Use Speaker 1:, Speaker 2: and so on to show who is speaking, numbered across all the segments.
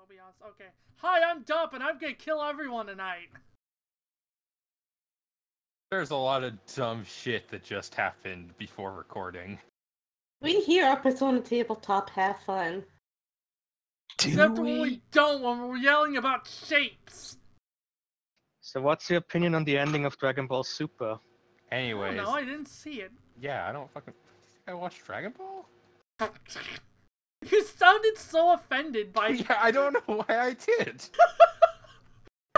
Speaker 1: That'll be awesome. Okay. Hi, I'm Dup, and I'm gonna kill everyone tonight.
Speaker 2: There's a lot of dumb shit that just happened before recording.
Speaker 3: We here at Persona Tabletop have fun.
Speaker 1: Except when we don't, when we're yelling about shapes.
Speaker 4: So what's your opinion on the ending of Dragon Ball Super?
Speaker 2: Anyways.
Speaker 1: No, I didn't see it.
Speaker 2: Yeah, I don't fucking... I watched Dragon Ball?
Speaker 1: You sounded so offended by...
Speaker 2: Yeah, I don't know why I did.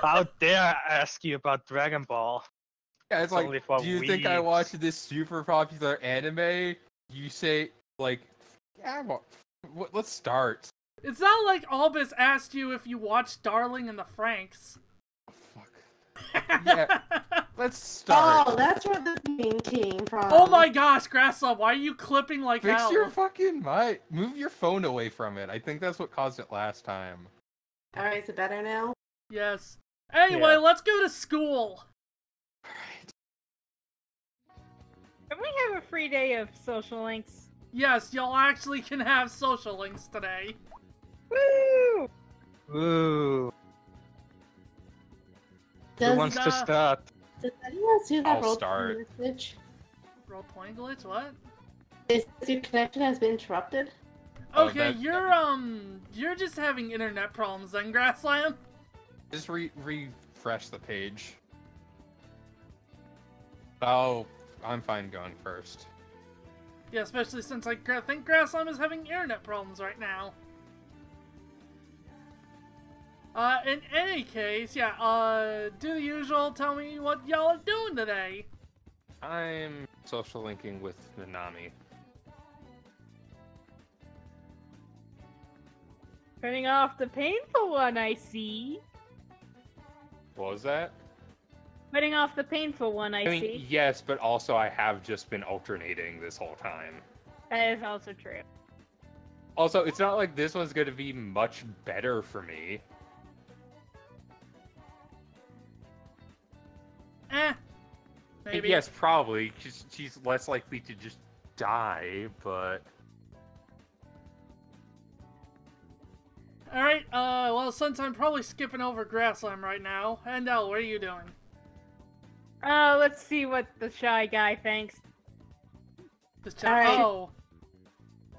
Speaker 4: How dare I ask you about Dragon Ball?
Speaker 2: Yeah, it's like, do you think I watched this super popular anime? You say, like, yeah, let's start.
Speaker 1: It's not like Albus asked you if you watched Darling and the Franks.
Speaker 2: Oh, fuck. Yeah, let's start.
Speaker 3: Oh, that's where the thing came from.
Speaker 1: Oh my gosh, Grasslop, why are you clipping like hell?
Speaker 2: Fix your fucking mic. Move your phone away from it. I think that's what caused it last time.
Speaker 3: Alright, is it better now?
Speaker 1: Yes. Anyway, let's go to school.
Speaker 5: Can we have a free day of social links?
Speaker 1: Yes, y'all actually can have social links today.
Speaker 5: Woo!
Speaker 4: Woo!
Speaker 3: Does,
Speaker 4: Who wants to start?
Speaker 3: Does anyone see that
Speaker 2: I'll
Speaker 3: roll
Speaker 2: start.
Speaker 3: message?
Speaker 1: Roll-20 glitch, what?
Speaker 3: Your connection has been interrupted?
Speaker 1: Okay, you're just having internet problems then, Grasslam.
Speaker 2: Just refresh the page. Oh, I'm fine going first.
Speaker 1: Yeah, especially since I think Grasslam is having internet problems right now. In any case, yeah, do the usual, tell me what y'all are doing today.
Speaker 2: I'm social linking with Nanami.
Speaker 5: Turning off the painful one, I see.
Speaker 2: What was that?
Speaker 5: Putting off the painful one, I
Speaker 2: mean,
Speaker 5: see.
Speaker 2: yes, but also I have just been alternating this whole time.
Speaker 5: That is also true.
Speaker 2: Also, it's not like this one's going to be much better for me.
Speaker 1: Maybe.
Speaker 2: Yes, probably. She's less likely to just die, but...
Speaker 1: Alright, well, since I'm probably skipping over Grasslam right now, Endel, what are you doing?
Speaker 5: Let's see what the shy guy thinks.
Speaker 3: Alright.
Speaker 1: Oh.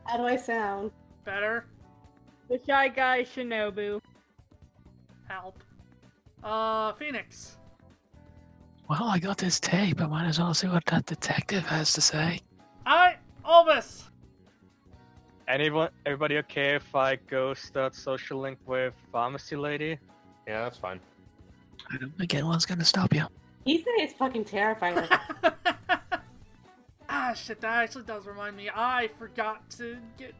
Speaker 3: How do I sound?
Speaker 1: Better?
Speaker 5: The shy guy Shinobu.
Speaker 1: Help. Phoenix.
Speaker 6: Well, I got this tape. I might as well see what that detective has to say.
Speaker 1: Alright, Albus!
Speaker 4: Everybody okay if I go start social link with Pharmacy Lady?
Speaker 2: Yeah, that's fine.
Speaker 6: I don't think anyone's gonna stop you.
Speaker 3: He said it's fucking terrifying.
Speaker 1: Ah, shit, that actually does remind me. I forgot to get,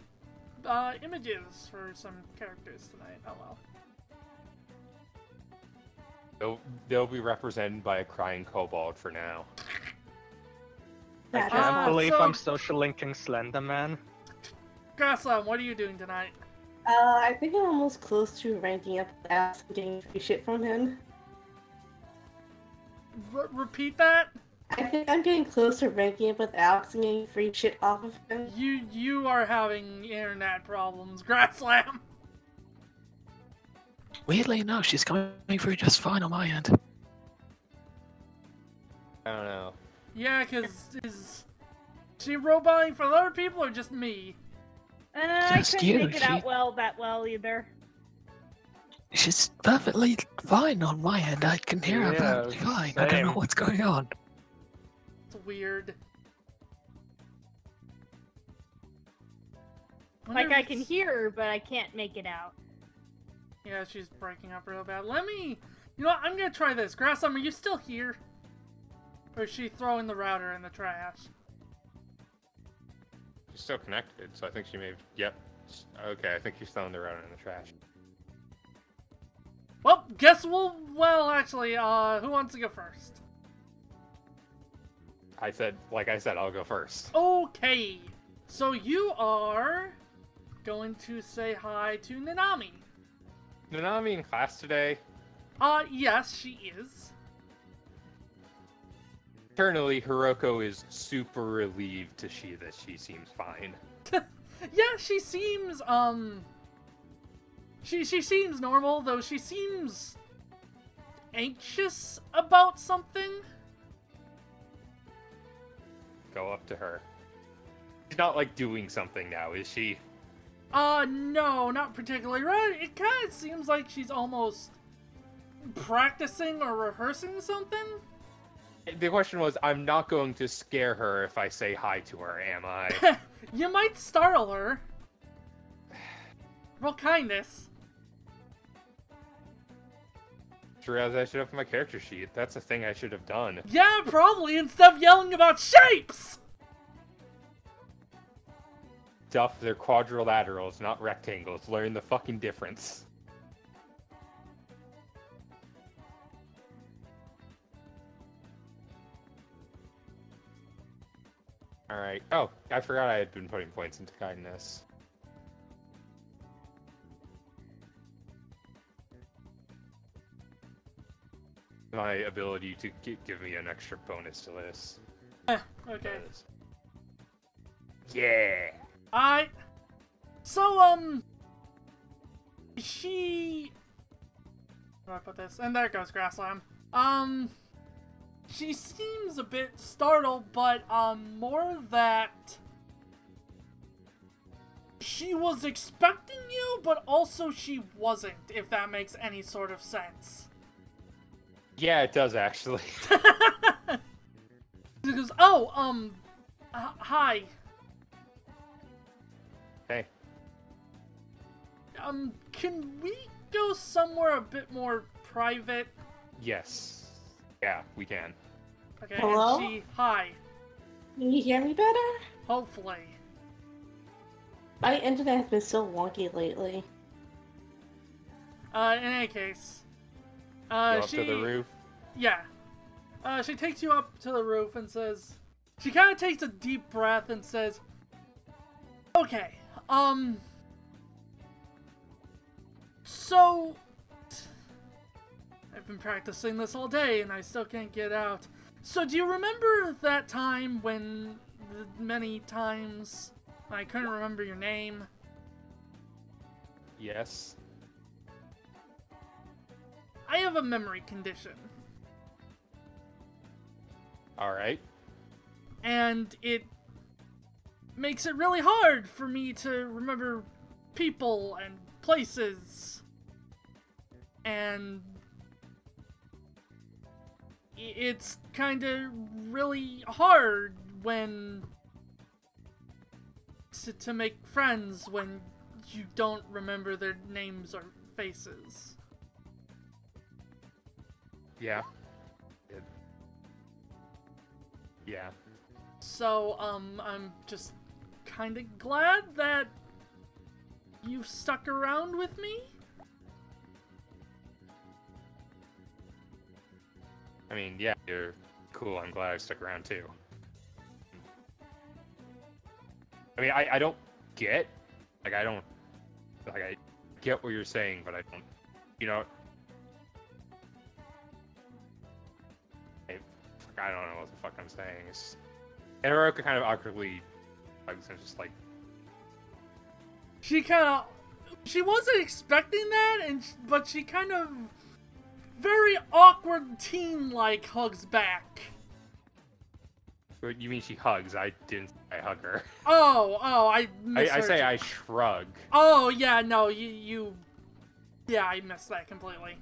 Speaker 1: images for some characters tonight. Oh well.
Speaker 2: They'll be represented by a crying kobold for now.
Speaker 4: I can't believe I'm social linking Slenderman.
Speaker 1: Grasslam, what are you doing tonight?
Speaker 3: I think I'm almost close to ranking up with Alex and getting free shit from him.
Speaker 1: Repeat that?
Speaker 3: I think I'm getting close to ranking up with Alex and getting free shit off of him.
Speaker 1: You are having internet problems, Grasslam.
Speaker 6: Weirdly enough, she's coming through just fine on my end.
Speaker 2: I don't know.
Speaker 1: Yeah, cause is she roboting for other people or just me?
Speaker 5: I
Speaker 6: Just
Speaker 5: couldn't
Speaker 6: you,
Speaker 5: make it out that well either.
Speaker 6: She's perfectly fine on my end. I can hear her perfectly fine. I don't know what's going on.
Speaker 1: It's weird.
Speaker 5: Like, I can hear her, but I can't make it out.
Speaker 1: Yeah, she's breaking up real bad. Let me... You know what? I'm gonna try this. Grasslam, are you still here? Or is she throwing the router in the trash?
Speaker 2: She's still connected, so I think she may have... Yep. Okay, I think she's throwing the router in the trash.
Speaker 1: Well, guess we'll... Well, actually, who wants to go first?
Speaker 2: Like I said, I'll go first.
Speaker 1: Okay. So you are going to say hi to Nanami.
Speaker 2: Nanami in class today?
Speaker 1: Yes, she is.
Speaker 2: Internally, Hiroko is super relieved to see that she seems fine.
Speaker 1: Yeah, she seems She seems normal, though she seems anxious about something.
Speaker 2: Go up to her. She's not, like, doing something now, is she?
Speaker 1: No, not particularly. Right? It kind of seems like she's almost practicing or rehearsing something.
Speaker 2: The question was, I'm not going to scare her if I say hi to her, am I?
Speaker 1: You might startle her. Roll kindness.
Speaker 2: Sure as I should have my character sheet. That's a thing I should have done.
Speaker 1: Yeah, probably, instead of yelling about shapes!
Speaker 2: Duff, they're quadrilaterals, not rectangles. Learn the fucking difference. Alright. Oh, I forgot I had been putting points into kindness. My ability to give me an extra bonus to this.
Speaker 1: Okay.
Speaker 2: Yeah!
Speaker 1: So, she... Where do I put this? And there goes Grasslam. She seems a bit startled, but, more that... She was expecting you, but also she wasn't, if that makes any sort of sense.
Speaker 2: Yeah, it does, actually.
Speaker 1: She goes, oh, hi.
Speaker 2: Hey.
Speaker 1: Can we go somewhere a bit more private?
Speaker 2: Yes. Yeah, we can.
Speaker 1: Okay,
Speaker 3: Hello?
Speaker 1: and hi.
Speaker 3: Can you hear me better?
Speaker 1: Hopefully.
Speaker 3: My internet has been so wonky lately.
Speaker 1: In any case.
Speaker 2: Go up to the roof.
Speaker 1: Yeah. She takes you up to the roof and says... She kind of takes a deep breath and says... Okay, So... I've been practicing this all day and I still can't get out. So do you remember that time when... Many times... I couldn't remember your name?
Speaker 2: Yes.
Speaker 1: I have a memory condition.
Speaker 2: Alright.
Speaker 1: And it makes it really hard for me to remember people and places. And it's kind of really hard when to make friends when you don't remember their names or faces.
Speaker 2: Yeah. Yeah.
Speaker 1: So, I'm just kind of glad that you've stuck around with me.
Speaker 2: I mean, yeah, you're cool. I'm glad I stuck around too. I mean, I don't get, like, I get what you're saying, but I don't, you know, I don't know what the fuck I'm saying. And Hiroka kind of awkwardly hugs and just like...
Speaker 1: She wasn't expecting that, but she kind of very awkward teen-like hugs back.
Speaker 2: You mean she hugs? I didn't say I hug her.
Speaker 1: Oh, I misheard
Speaker 2: I say
Speaker 1: you.
Speaker 2: I shrug.
Speaker 1: Oh, yeah, no, yeah, I missed that completely.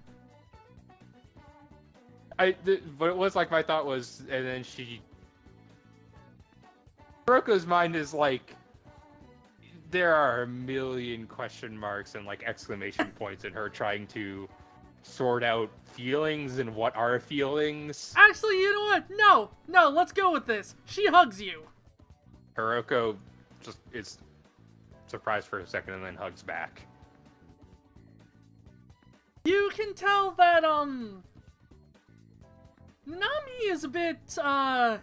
Speaker 2: But it was like my thought was, and then Hiroko's mind is like, there are a million question marks and like exclamation points in her trying to sort out feelings and what are feelings.
Speaker 1: Actually, you know what? No, let's go with this. She hugs you.
Speaker 2: Hiroko just is surprised for a second and then hugs back.
Speaker 1: You can tell that, Nami is a bit, let's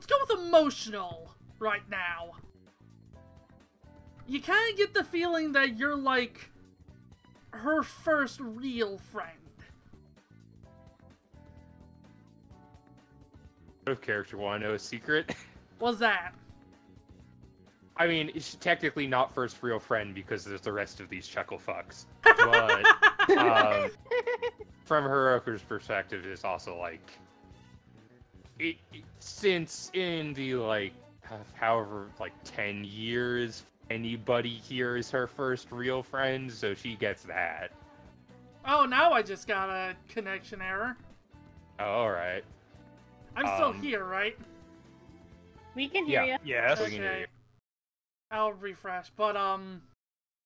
Speaker 1: go with emotional right now. You kind of get the feeling that you're, like, her first real friend.
Speaker 2: Out of character, want to know a secret?
Speaker 1: What's that?
Speaker 2: I mean, it's technically not first real friend because there's the rest of these chuckle fucks. But from Hiroko's perspective, it's also like, since in the like, however, like 10 years, anybody here is her first real friend, so she gets that.
Speaker 1: Oh, now I just got a connection error.
Speaker 2: Oh, alright.
Speaker 1: I'm still here, right?
Speaker 5: We can hear you.
Speaker 4: Yes.
Speaker 2: We can hear you.
Speaker 1: I'll refresh, but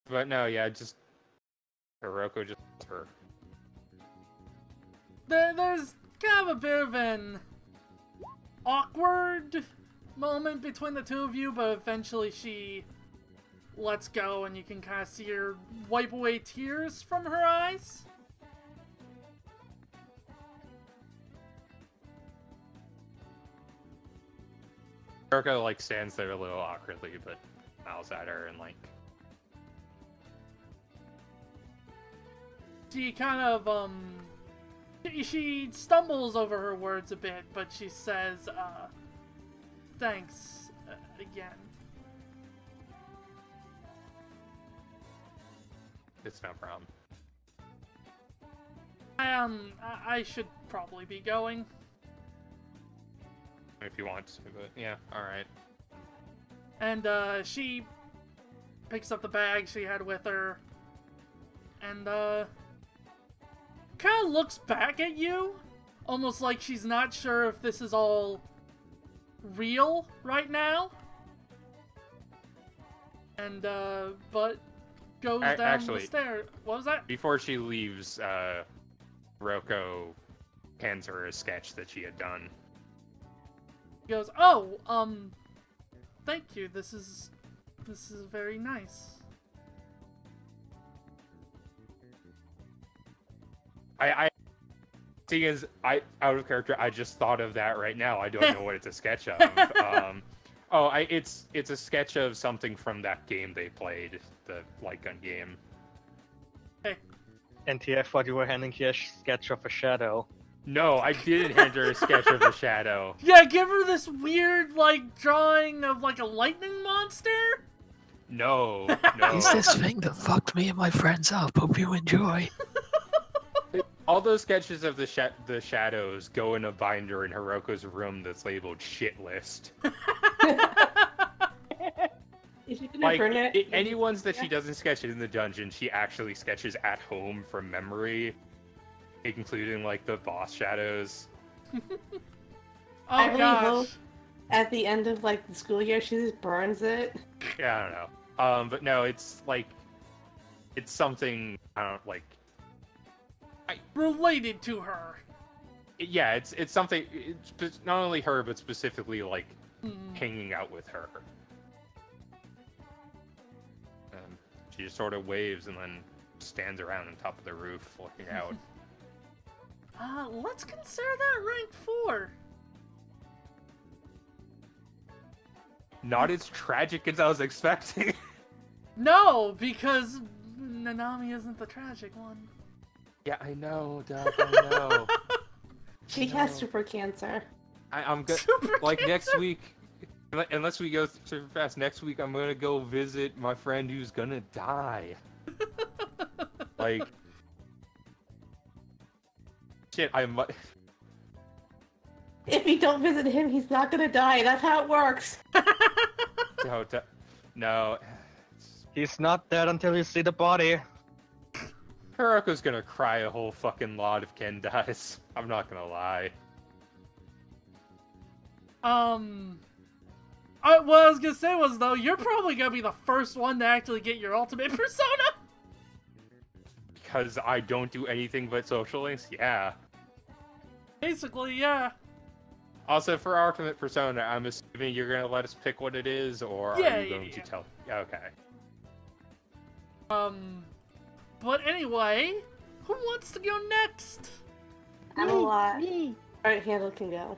Speaker 2: But no, yeah, just Hiroko just her.
Speaker 1: There's kind of a bit of an awkward moment between the two of you, but eventually she lets go and you can kind of see her wipe away tears from her eyes.
Speaker 2: Hiroko, like, stands there a little awkwardly, but smiles at her and, like...
Speaker 1: She kind of, she stumbles over her words a bit, but she says, thanks, again.
Speaker 2: It's no problem.
Speaker 1: I should probably be going.
Speaker 2: If you want to, but yeah, alright.
Speaker 1: And, she picks up the bag she had with her, and, kind of looks back at you, almost like she's not sure if this is all real right now. And, but goes down the stairs. What was that?
Speaker 2: Before she leaves, Hiroko hands her a sketch that she had done.
Speaker 1: He goes, oh, thank you, this is very nice.
Speaker 2: Seeing as out of character, I just thought of that right now. I don't know what it's a sketch of. It's a sketch of something from that game they played, the light gun game.
Speaker 1: Hey.
Speaker 4: NTF, what you were handing here a sketch of a shadow.
Speaker 2: No, I didn't hand her a sketch of a shadow.
Speaker 1: Yeah, give her this weird, like, drawing of, like, a lightning monster?
Speaker 2: No.
Speaker 6: It's this thing that fucked me and my friends up. Hope you enjoy.
Speaker 2: All those sketches of the shadows go in a binder in Hiroko's room that's labeled shit list.
Speaker 3: Is she gonna
Speaker 2: Like,
Speaker 3: burn it?
Speaker 2: any ones that she doesn't sketch in the dungeon, she actually sketches at home from memory, including, like, the boss shadows.
Speaker 3: I
Speaker 1: Oh
Speaker 3: really
Speaker 1: gosh.
Speaker 3: hope at the end of, like, the school year, she just burns it.
Speaker 2: Yeah, I don't know. But no, it's, like, it's something, I don't, like...
Speaker 1: Related to her.
Speaker 2: Yeah, it's something, it's not only her, but specifically, like,
Speaker 1: Hmm.
Speaker 2: hanging out with her. She just sort of waves and then stands around on top of the roof looking out.
Speaker 1: Let's consider that rank 4.
Speaker 2: Not as tragic as I was expecting.
Speaker 1: No, because Nanami isn't the tragic one.
Speaker 2: Yeah, I know, Doug, I know.
Speaker 3: She has super cancer.
Speaker 2: I'm good. Like, next week, unless we go super fast, next week I'm gonna go visit my friend who's gonna die. Like, shit, I might...
Speaker 3: If you don't visit him, he's not gonna die. That's how it works.
Speaker 2: No.
Speaker 4: He's not dead until you see the body.
Speaker 2: Hiroko's gonna cry a whole fucking lot if Ken dies. I'm not gonna lie.
Speaker 1: What I was gonna say was, though, you're probably gonna be the first one to actually get your ultimate persona!
Speaker 2: Because I don't do anything but social links? Yeah.
Speaker 1: Basically, yeah.
Speaker 2: Also, for our ultimate persona, I'm assuming you're gonna let us pick what it is, or
Speaker 1: Yeah,
Speaker 2: are you going to tell? Okay.
Speaker 1: But anyway, who wants to go next?
Speaker 3: I'm a lot.
Speaker 5: Me.
Speaker 3: Alright, Handle can go.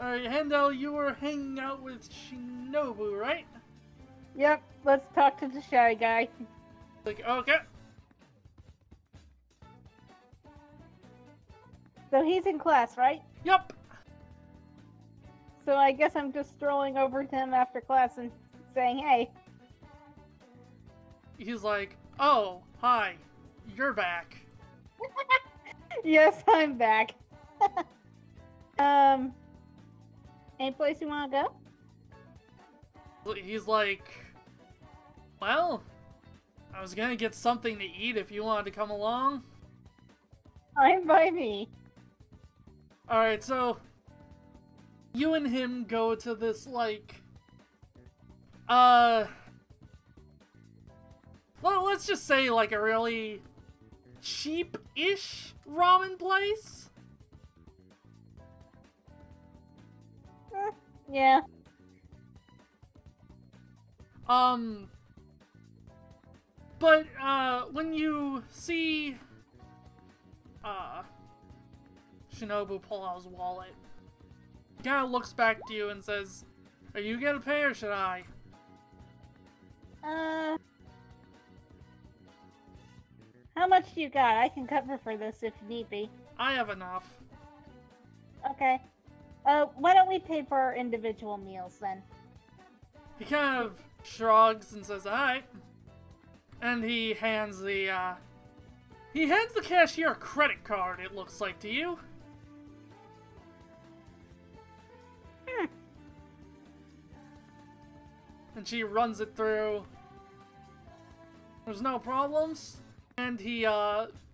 Speaker 1: Alright, Handel, you were hanging out with Shinobu, right?
Speaker 5: Yep, let's talk to the shy guy.
Speaker 1: Like, okay.
Speaker 5: So he's in class, right?
Speaker 1: Yep.
Speaker 5: So I guess I'm just strolling over to him after class and saying, hey.
Speaker 1: he's like, "Oh, hi, you're back."
Speaker 5: Yes, I'm back. Any place you want to go?
Speaker 1: He's like, "Well, I was gonna get something to eat if you wanted to come along."
Speaker 5: Fine by me.
Speaker 1: Alright, so you and him go to this, like, well, let's just say, like, a really cheap-ish ramen place?
Speaker 5: Yeah.
Speaker 1: But, when you see, Shinobu pull out his wallet, he kind of looks back to you and says, "Are you gonna pay or should I?"
Speaker 5: How much do you got? I can cover for this if need be.
Speaker 1: I have enough.
Speaker 5: Okay. Why don't we pay for our individual meals then?
Speaker 1: He kind of shrugs and says, "Alright." And he hands the cashier a credit card, it looks like, to you. And she runs it through. There's no problems. And he,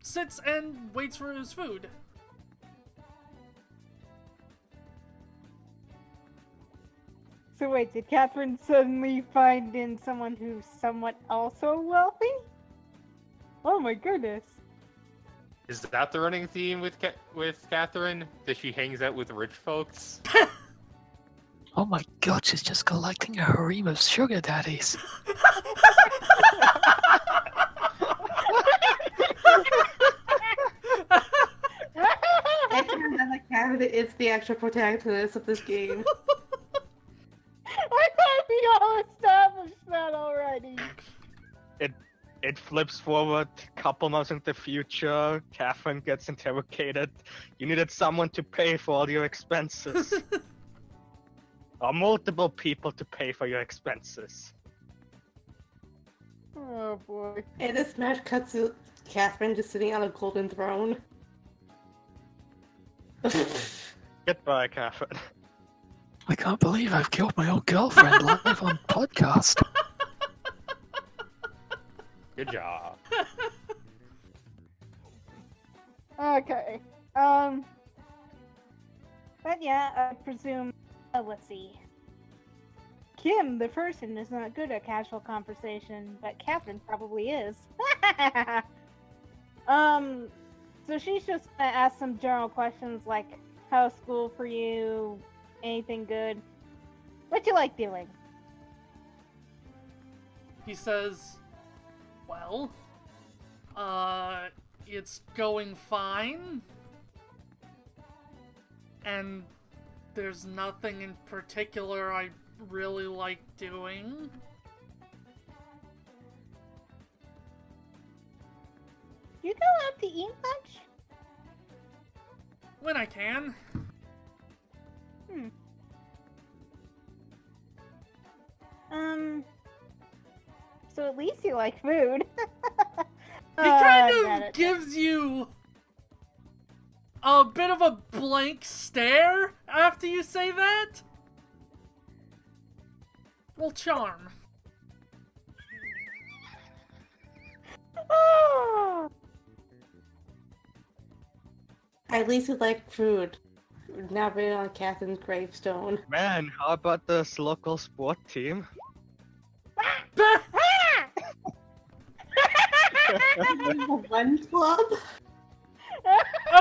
Speaker 1: sits and waits for his food.
Speaker 5: So wait, did Catherine suddenly find in someone who's somewhat also wealthy? Oh my goodness.
Speaker 2: Is that the running theme with Catherine? That she hangs out with rich folks?
Speaker 6: Oh my god, she's just collecting a harem of sugar daddies.
Speaker 3: It's the actual protagonist of this game.
Speaker 5: I thought we all established that already.
Speaker 4: It flips forward, couple months into the future, Catherine gets interrogated. You needed someone to pay for all your expenses. Or multiple people to pay for your expenses.
Speaker 5: Oh boy.
Speaker 3: And this match cuts to Catherine just sitting on a golden throne.
Speaker 4: Goodbye, Catherine.
Speaker 6: I can't believe I've killed my own girlfriend live on podcast.
Speaker 2: Good job.
Speaker 5: Okay. But yeah, I presume. Let's see. Kim, the person, is not good at casual conversation, but Catherine probably is. So she's just gonna ask some general questions like, how's school for you? Anything good? What you like doing?
Speaker 1: He says, "Well, it's going fine. And there's nothing in particular I really like doing."
Speaker 5: You go out to eat much?
Speaker 1: When I can.
Speaker 5: So at least you like food.
Speaker 1: He kind of gives you a bit of a blank stare after you say that. Well, charm.
Speaker 3: At least you like food. Now been on Catherine's gravestone.
Speaker 4: Man, how about this local sport team?
Speaker 3: One club?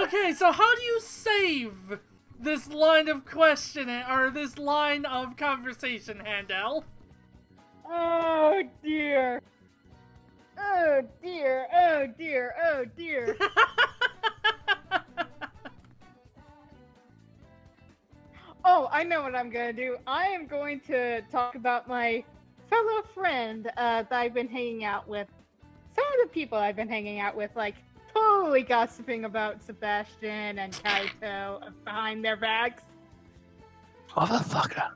Speaker 1: Okay, so how do you save this line of questioning, or this line of conversation, Handel?
Speaker 5: Oh dear. Oh dear, oh dear, oh dear. Oh, I know what I'm gonna do. I am going to talk about my fellow friend that I've been hanging out with. Some of the people I've been hanging out with, like, totally gossiping about Sebastian and Kaito behind their backs.
Speaker 6: Motherfucker.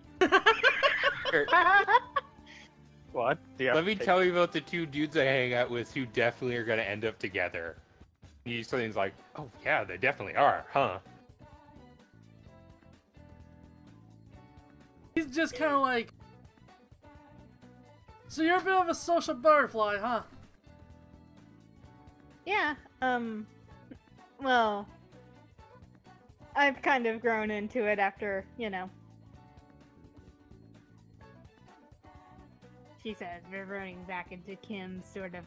Speaker 4: What? Do you have
Speaker 2: Let
Speaker 4: to
Speaker 2: me
Speaker 4: take-
Speaker 2: tell you about the two dudes I hang out with who definitely are gonna end up together. Something's like, oh yeah, they definitely are, huh?
Speaker 1: He's just kind of like, so you're a bit of a social butterfly, huh?
Speaker 5: Yeah, well, I've kind of grown into it after, you know. She says, reverting back into Kim's sort of,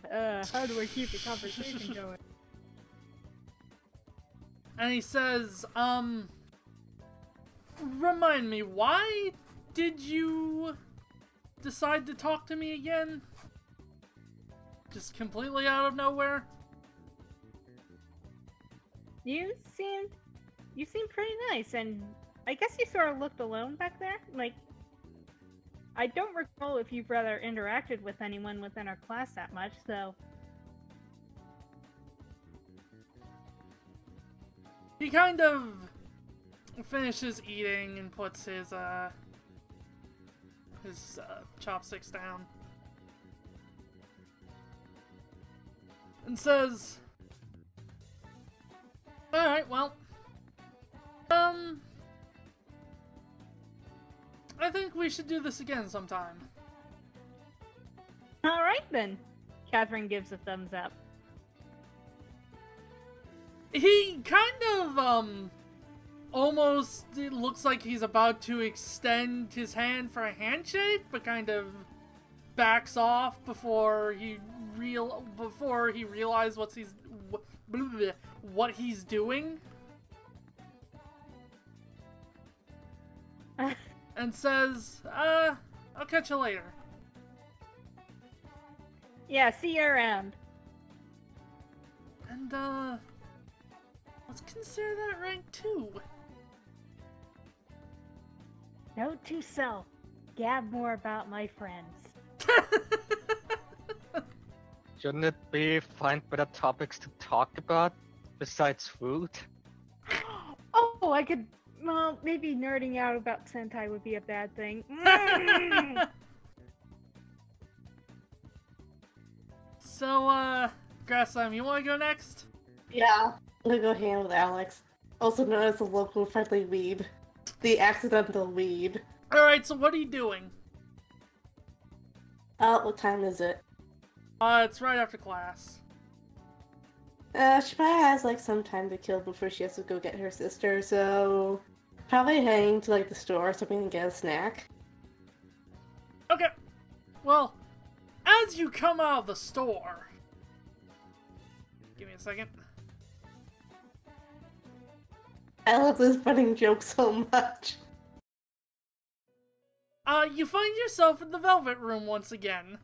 Speaker 5: how do I keep the conversation going?
Speaker 1: And he says, remind me, why did you decide to talk to me again? Just completely out of nowhere?
Speaker 5: You seemed pretty nice, and I guess you sort of looked alone back there. Like, I don't recall if you've rather interacted with anyone within our class that much, so...
Speaker 1: He kind of finishes eating and puts his chopsticks down. And says, alright, well, I think we should do this again sometime.
Speaker 5: Alright then. Catherine gives a thumbs up.
Speaker 1: He kind of, almost, it looks like he's about to extend his hand for a handshake, but kind of backs off before he realizes what he's doing. And says, I'll catch you later.
Speaker 5: Yeah, see you around.
Speaker 1: And, let's consider that rank 2.
Speaker 5: Note to self, gab more about my friends.
Speaker 4: Shouldn't it be find better topics to talk about besides food?
Speaker 5: Oh, I could... Well, maybe nerding out about Sentai would be a bad thing.
Speaker 1: So, Grasslime, you want to go next?
Speaker 3: Yeah, I'm gonna go hang out with Alex, also known as the local friendly weeb. The accidental weeb.
Speaker 1: Alright, so what are you doing?
Speaker 3: What time is it?
Speaker 1: It's right after class.
Speaker 3: She probably has, like, some time to kill before she has to go get her sister, so... Probably heading to, like, the store or something to get a snack.
Speaker 1: Okay. Well, as you come out of the store... Give me a second.
Speaker 3: I love this running joke so much.
Speaker 1: You find yourself in the Velvet Room once again.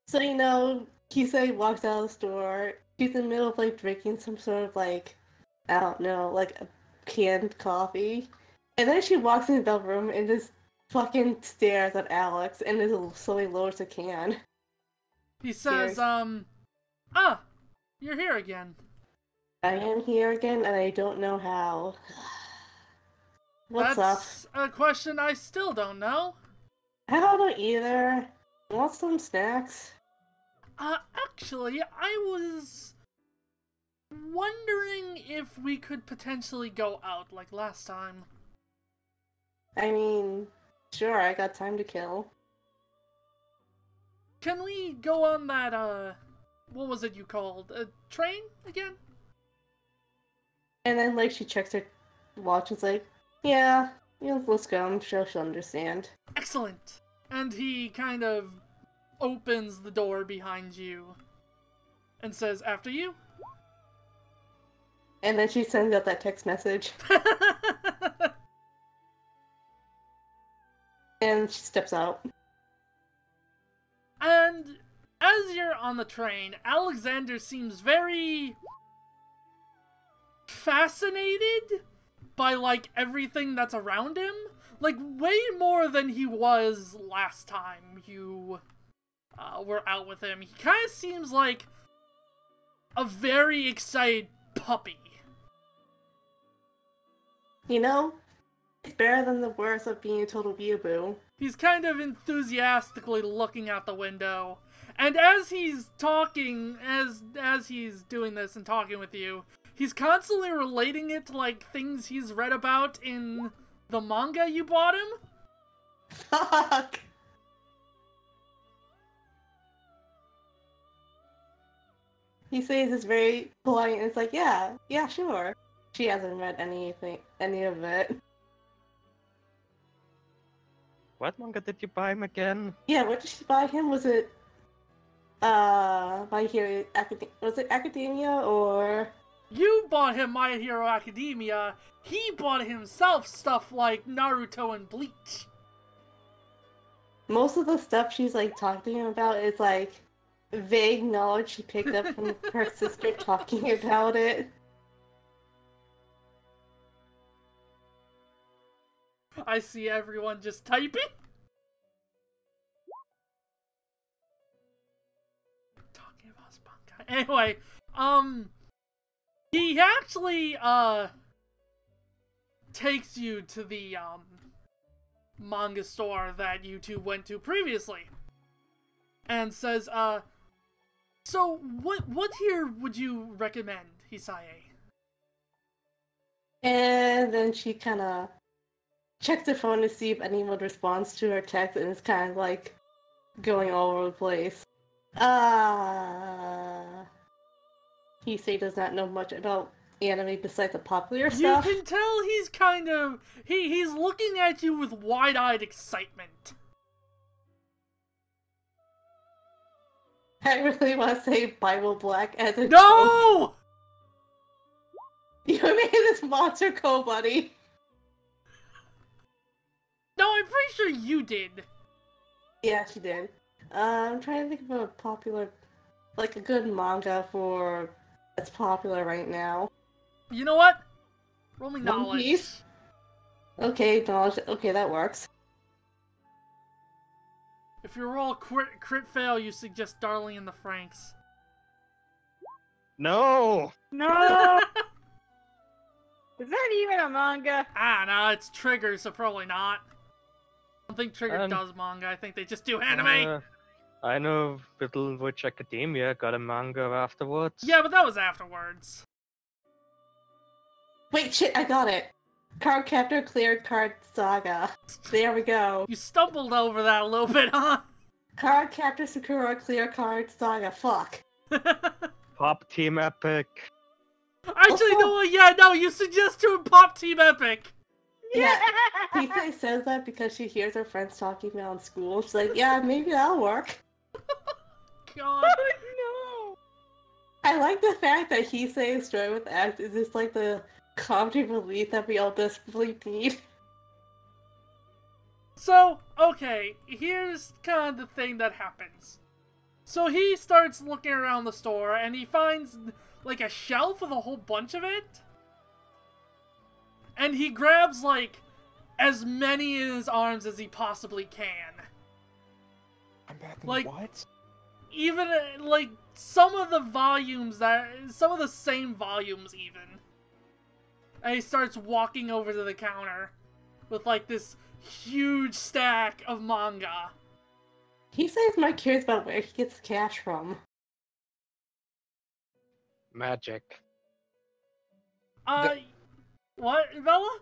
Speaker 3: So, you know, Kisei walks out of the store. She's in the middle of, like, drinking some sort of, like, I don't know, like, a canned coffee. And then she walks in the room and just fucking stares at Alex and just slowly lowers the can.
Speaker 1: He says,
Speaker 3: Cheers.
Speaker 1: You're here again.
Speaker 3: I am here again and I don't know how. What's up?
Speaker 1: That's a question I still don't know.
Speaker 3: I don't know either. Want some snacks?
Speaker 1: Actually, I was wondering if we could potentially go out like last time.
Speaker 3: I mean, sure, I got time to kill.
Speaker 1: Can we go on that, what was it you called? A train again?
Speaker 3: And then, like, she checks her watch and's like, yeah, let's go, I'm sure she'll understand.
Speaker 1: Excellent! And he kind of opens the door behind you and says, after you?
Speaker 3: And then she sends out that text message. And she steps out.
Speaker 1: And as you're on the train, Alexander seems very fascinated by, like, everything that's around him. Like, way more than he was last time you were out with him. He kind of seems like a very excited puppy.
Speaker 3: You know, it's better than the worst of being a total weeaboo.
Speaker 1: He's kind of enthusiastically looking out the window. And as he's talking, as he's doing this and talking with you, he's constantly relating it to, like, things he's read about in the manga you bought him.
Speaker 3: Fuck. He says it's very polite and it's like, yeah, sure. She hasn't read any of it.
Speaker 4: What manga did you buy him again?
Speaker 3: Yeah, what did she buy him? Was it My Hero was it Academia or
Speaker 1: You bought him My Hero Academia. He bought himself stuff like Naruto and Bleach.
Speaker 3: most of the stuff she's like talking about is like vague knowledge she picked up from her sister talking about it.
Speaker 1: I see everyone just typing. Talking about Spunkai. Anyway, he actually, takes you to the, manga store that you two went to previously. And says, so what here would you recommend, Hisaye?
Speaker 3: And then she kind of checks her phone to see if anyone responds to her text, and it's kind of like going all over the place. He does not know much about anime besides the popular stuff.
Speaker 1: You can tell he's kind of he's looking at you with wide-eyed excitement.
Speaker 3: I really want to say Bible Black as a joke.
Speaker 1: No!
Speaker 3: You made this monster co buddy.
Speaker 1: No, I'm pretty sure you did.
Speaker 3: Yeah, she did. I'm trying to think of a popular, like a good manga that's popular right now.
Speaker 1: You know what? Roll me
Speaker 3: One
Speaker 1: knowledge.
Speaker 3: Piece? Okay, knowledge. Okay, that works.
Speaker 1: If you roll a crit fail, you suggest Darling in the Franxx.
Speaker 4: No!
Speaker 5: No! Is that even a manga?
Speaker 1: No, it's Trigger, so probably not. I don't think Trigger does manga. I think they just do anime.
Speaker 4: I know Little Witch Academia got a manga afterwards.
Speaker 1: Yeah, but that was afterwards.
Speaker 3: Wait, shit, I got it. Card Captor Cleared Card Saga. There we go.
Speaker 1: You stumbled over that a little bit, huh?
Speaker 3: Card Captor Sakura Clear Card Saga. Fuck.
Speaker 4: Pop Team Epic.
Speaker 1: Actually, you know what? Yeah, no, you suggest to Pop Team Epic.
Speaker 3: Yeah, Pizza says that because she hears her friends talking about in school. She's like, yeah, maybe that'll work.
Speaker 1: God.
Speaker 5: Oh, no!
Speaker 3: I like the fact that he says story with act is just like the comedy relief that we all desperately need.
Speaker 1: So, okay, here's kind of the thing that happens. So he starts looking around the store, and he finds, like, a shelf with a whole bunch of it. And he grabs, like, as many in his arms as he possibly can.
Speaker 2: I'm back in
Speaker 1: Like,
Speaker 2: what?
Speaker 1: Even, like, some of the same volumes, even. And he starts walking over to the counter with, like, this huge stack of manga.
Speaker 3: He says Mike curious about where he gets cash from.
Speaker 4: Magic.
Speaker 1: What, Bella?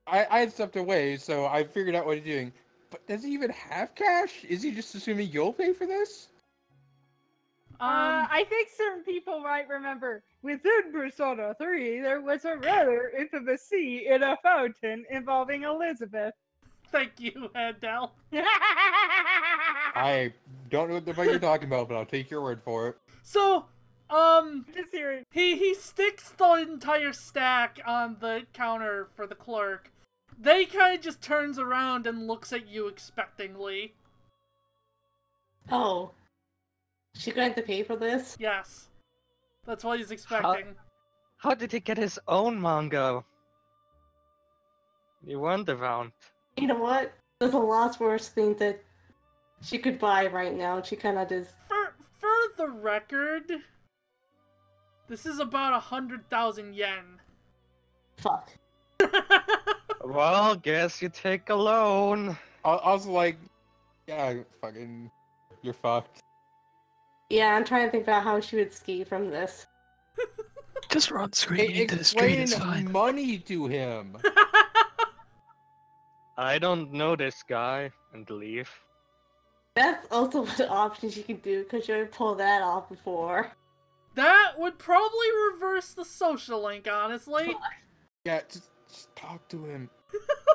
Speaker 2: I had stepped away, so I figured out what he's doing. But does he even have cash? Is he just assuming you'll pay for this?
Speaker 5: I think certain people might remember, within Persona 3, there was a rather infamous scene in a fountain involving Elizabeth.
Speaker 1: Thank you, Adele.
Speaker 2: I don't know what the fuck you're talking about, but I'll take your word for it.
Speaker 1: So,
Speaker 5: Just hearing.
Speaker 1: he sticks the entire stack on the counter for the clerk. They kind of just turns around and looks at you expectingly.
Speaker 3: Oh. She going to pay for this?
Speaker 1: Yes. That's what he's expecting.
Speaker 4: How did he get his own manga? You weren't around.
Speaker 3: You know what? There's a lot worse thing that she could buy right now. She kind of just...
Speaker 1: For the record, this is about 100,000 yen.
Speaker 3: Fuck.
Speaker 4: Well, guess you take a loan.
Speaker 2: I was like, yeah, fucking, you're fucked.
Speaker 3: Yeah, I'm trying to think about how she would ski from this.
Speaker 6: Just run screaming into the street, it's
Speaker 2: Explain
Speaker 6: fine.
Speaker 2: money to him.
Speaker 4: I don't know this guy, and leave.
Speaker 3: That's also one option she could do, because she would pull that off before.
Speaker 1: That would probably reverse the social link, honestly.
Speaker 2: Yeah, just talk to him.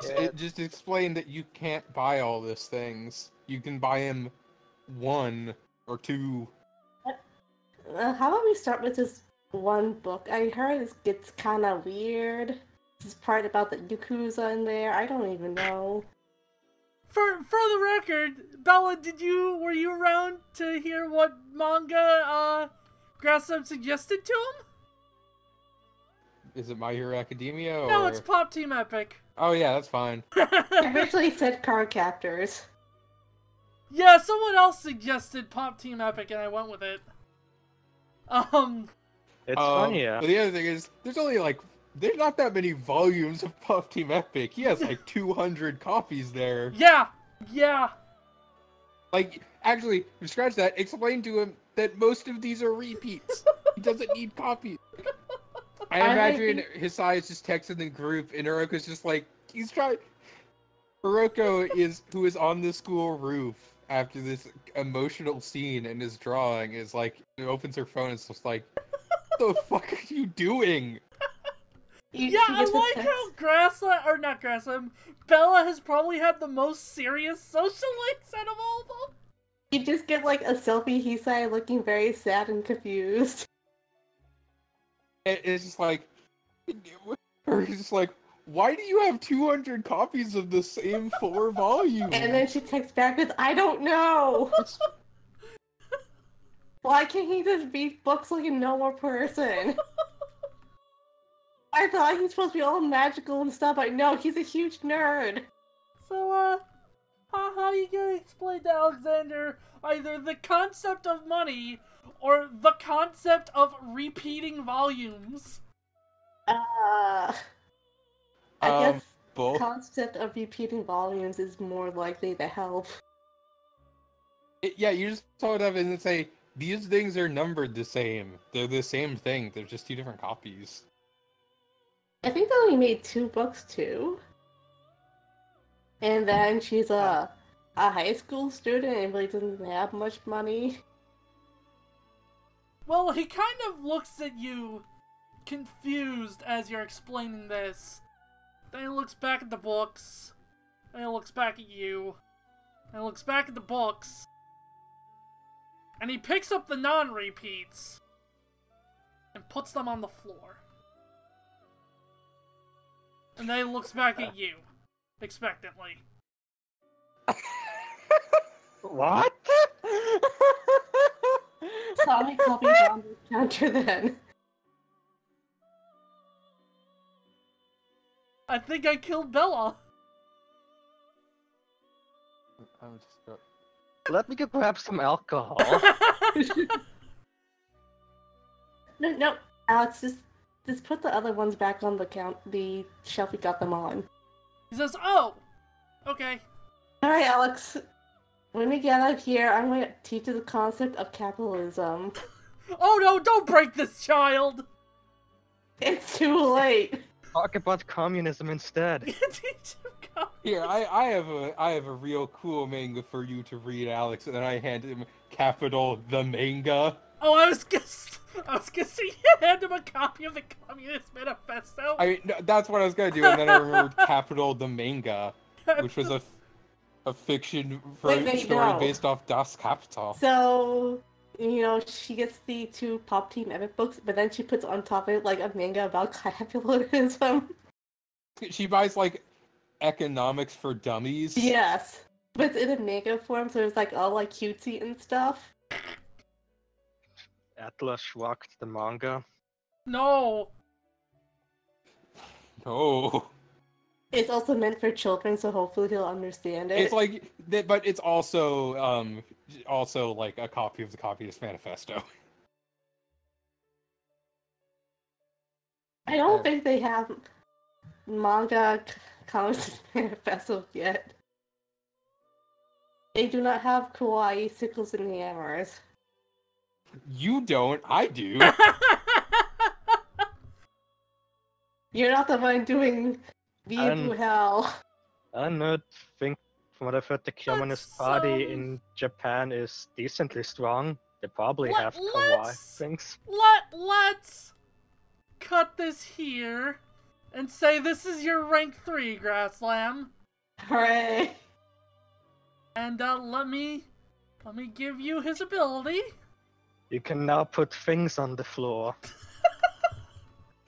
Speaker 4: Yeah.
Speaker 2: Just explain that you can't buy all these things. You can buy him 1 or 2.
Speaker 3: How about we start with this one book? I heard it gets kind of weird. This part about the Yakuza in there. I don't even know.
Speaker 1: For the record, Bella, were you around to hear what manga Grassum suggested to him?
Speaker 2: Is it My Hero Academia or...
Speaker 1: No, it's Pop Team Epic.
Speaker 2: Oh yeah, that's fine.
Speaker 3: I originally said card captors.
Speaker 1: Yeah, someone else suggested Pop Team Epic, and I went with it.
Speaker 4: It's funny, yeah.
Speaker 2: But the other thing is, there's not that many volumes of Puff Team Epic. He has like 200 copies there.
Speaker 1: Yeah.
Speaker 2: Like, actually, scratch that. Explain to him that most of these are repeats. He doesn't need copies. I imagine Hisai is just texting the group, and Uroko's just like, he's trying. Uroko who is on the school roof after this emotional scene and is drawing, is like, opens her phone and it's just like, what the fuck are you doing?
Speaker 1: Yeah, I like how Bella has probably had the most serious social links out of all of them.
Speaker 3: You just get like a selfie Hisai looking very sad and confused.
Speaker 2: It's just like, or he's just like, why do you have 200 copies of the same 4 volumes?
Speaker 3: And then she texts back with, I don't know! Why can't he just read books like a normal person? I thought he's supposed to be all magical and stuff, but no, he's a huge nerd!
Speaker 1: So, how are you gonna explain to Alexander either the concept of money or the concept of repeating volumes?
Speaker 3: I guess
Speaker 2: both.
Speaker 3: the concept of repeating volumes is more likely to help.
Speaker 2: Yeah, you just sort of and say, these things are numbered the same. They're the same thing. They're just 2 different copies.
Speaker 3: I think they only made 2 books too. And then she's a high school student and really doesn't have much money.
Speaker 1: Well, he kind of looks at you confused as you're explaining this. Then he looks back at the books. Then he looks back at you. Then he looks back at the books. And he picks up the non-repeats and puts them on the floor. And then he looks back at you, expectantly.
Speaker 4: What?
Speaker 3: So how many copies on the counter then?
Speaker 1: I think I killed Bella.
Speaker 2: I'm just go-
Speaker 4: Let me get perhaps some alcohol.
Speaker 3: No, Alex, just put the other ones back on the shelf we got them on.
Speaker 1: He says, oh, okay.
Speaker 3: Alright, Alex. When we get out of here, I'm going to teach you the concept of capitalism.
Speaker 1: Oh no, don't break this child!
Speaker 3: It's too late.
Speaker 4: Talk about communism instead.
Speaker 1: Teach him communism.
Speaker 2: Here, I have a real cool manga for you to read, Alex, and then I hand him Capital the manga.
Speaker 1: Oh, I was gonna say you hand him a copy of the Communist Manifesto.
Speaker 2: That's what I was gonna do, and then I remembered Capital the manga, which was a fiction story based off Das Kapital.
Speaker 3: So, she gets the 2 Pop Team Epic books, but then she puts on top of it, like, a manga about capitalism.
Speaker 2: She buys, like, economics for dummies.
Speaker 3: Yes. But it's in a manga form, so it's, like, all, like, cutesy and stuff.
Speaker 4: Atlas Shrugged the manga.
Speaker 1: No.
Speaker 2: No.
Speaker 3: It's also meant for children, so hopefully he'll understand it.
Speaker 2: It's like, but it's also like a copy of the Communist Manifesto.
Speaker 3: I don't think they have manga comics manifesto yet. They do not have kawaii sickles and hammers.
Speaker 2: You don't, I do.
Speaker 3: You're not the one doing Vibu Hell.
Speaker 4: I don't think, from what I've heard, the Communist Party in Japan is decently strong. They probably have kawaii things.
Speaker 1: Let's cut this here and say this is your rank 3, Grasslam.
Speaker 3: Hooray!
Speaker 1: And let me give you his ability.
Speaker 4: You can now put things on the floor.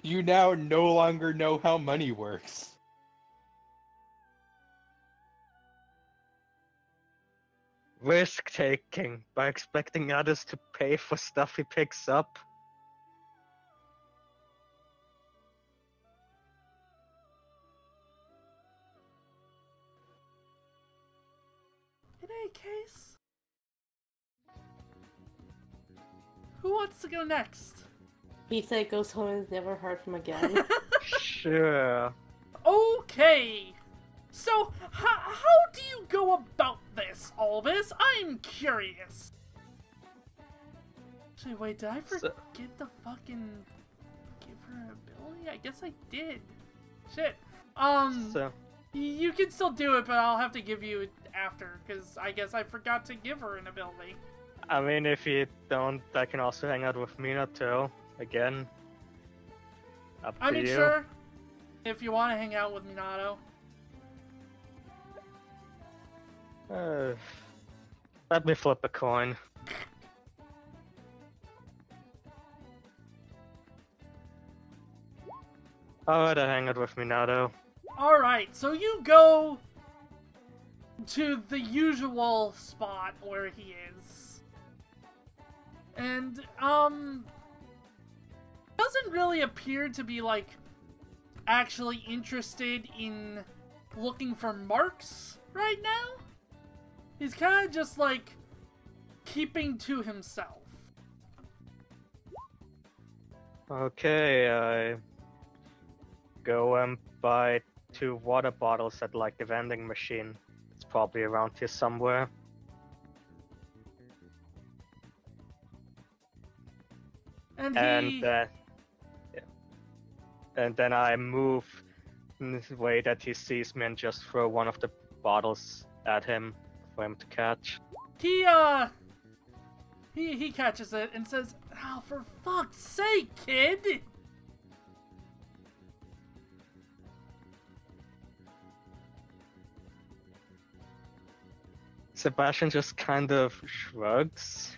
Speaker 2: You now no longer know how money works.
Speaker 4: Risk-taking by expecting others to pay for stuff he picks up.
Speaker 1: In any case, who wants to go next?
Speaker 3: Pizza goes home and is never heard from again.
Speaker 4: Sure.
Speaker 1: Okay. So, how do you go about this, Albus? I'm curious. Actually, wait, did I forget to fucking give her an ability? I guess I did. Shit. You can still do it, but I'll have to give you it after, because I guess I forgot to give her an ability.
Speaker 4: I mean, if you don't, I can also hang out with Minato again. Up to you.
Speaker 1: Sure. If you want to hang out with Minato.
Speaker 4: Let me flip a coin. Alright, I hang out with Minato.
Speaker 1: Alright, so you go to the usual spot where he is. And, doesn't really appear to be, like, actually interested in looking for marks right now. He's kind of just, like, keeping to himself.
Speaker 4: Okay, I go and buy 2 water bottles at, like, the vending machine. It's probably around here somewhere. And then I move in the way that he sees me and just throw one of the bottles at him for him to catch.
Speaker 1: He catches it and says, "Oh, for fuck's sake, kid!"
Speaker 4: Sebastian just kind of shrugs.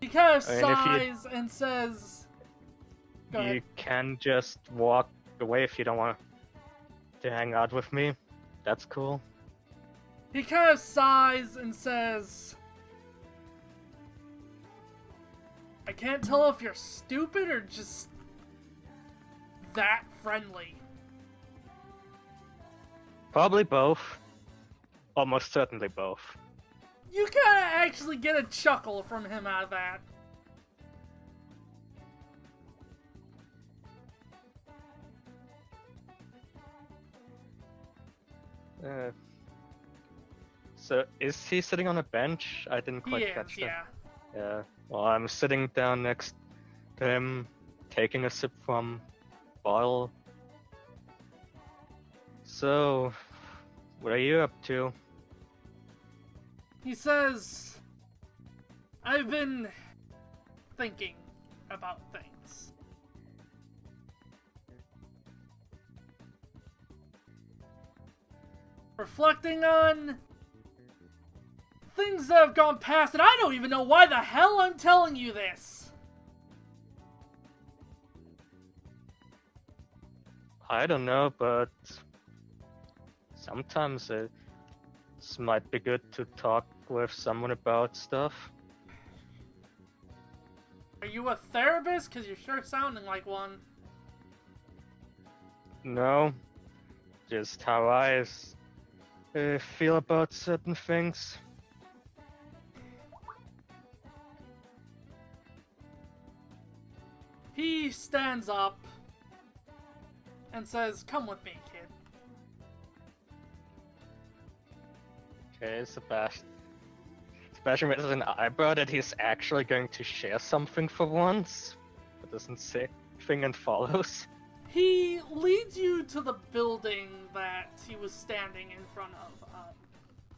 Speaker 1: He kind of sighs and says, "Go ahead."
Speaker 4: You can just walk away if you don't want to hang out with me. That's cool.
Speaker 1: He kind of sighs and says, "I can't tell if you're stupid or just that friendly."
Speaker 4: Probably both. Almost certainly both.
Speaker 1: You kind of actually get a chuckle from him out of that.
Speaker 4: So, is he sitting on a bench? I didn't quite catch that.
Speaker 1: Yeah.
Speaker 4: Yeah. Well, I'm sitting down next to him, taking a sip from bottle. So, what are you up to?
Speaker 1: He says, "I've been thinking about things. Reflecting on things that have gone past, and I don't even know why the hell I'm telling you this."
Speaker 4: I don't know, but sometimes it might be good to talk with someone about stuff.
Speaker 1: Are you a therapist? Because you're sure sounding like one.
Speaker 4: No, just how I feel about certain things.
Speaker 1: He stands up and says, "Come with me, kid."
Speaker 4: Okay, Sebastian raises an eyebrow that he's actually going to share something for once, but doesn't say anything and follows.
Speaker 1: He leads you to the building that he was standing in front of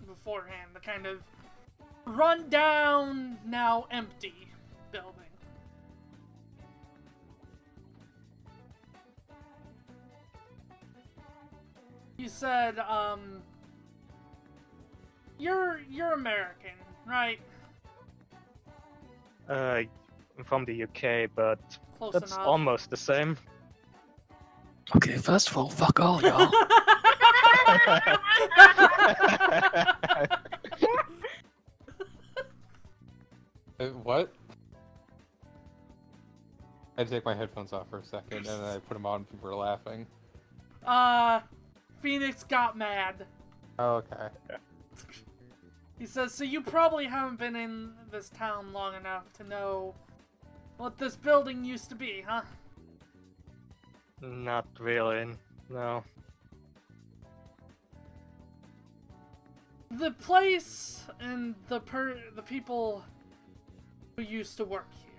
Speaker 1: beforehand, the kind of run-down, now empty building. He said, you're American, right?
Speaker 4: I'm from the UK, but
Speaker 1: Close
Speaker 4: that's
Speaker 1: enough.
Speaker 4: almost the same.
Speaker 6: Okay, first of all, fuck all y'all.
Speaker 2: What? I had to take my headphones off for a second, and then I put them on and people were laughing.
Speaker 1: Phoenix got mad.
Speaker 2: Oh, okay.
Speaker 1: He says, so you probably haven't been in this town long enough to know what this building used to be, huh?
Speaker 4: Not really, no.
Speaker 1: The place and the people who used to work here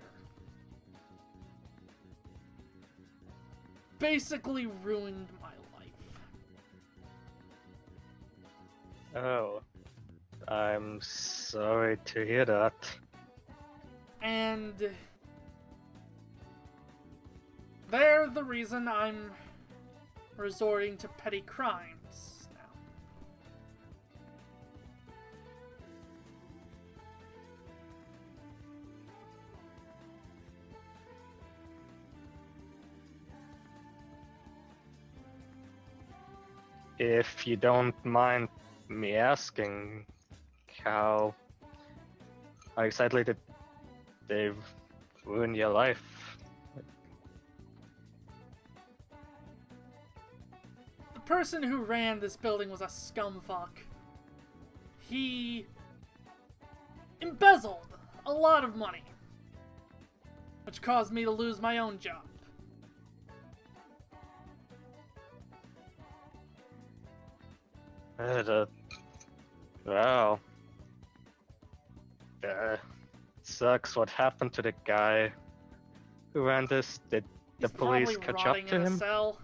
Speaker 1: basically ruined my life.
Speaker 4: Oh. I'm sorry to hear that.
Speaker 1: And they're the reason I'm resorting to petty crimes now.
Speaker 4: If you don't mind me asking, how exactly did they ruin your life?
Speaker 1: The person who ran this building was a scumfuck. He embezzled a lot of money, which caused me to lose my own job.
Speaker 4: Wow. Sucks. What happened to the guy who ran this? Did the
Speaker 1: He's
Speaker 4: police
Speaker 1: probably
Speaker 4: catch up
Speaker 1: rotting
Speaker 4: to
Speaker 1: in a
Speaker 4: him?
Speaker 1: cell.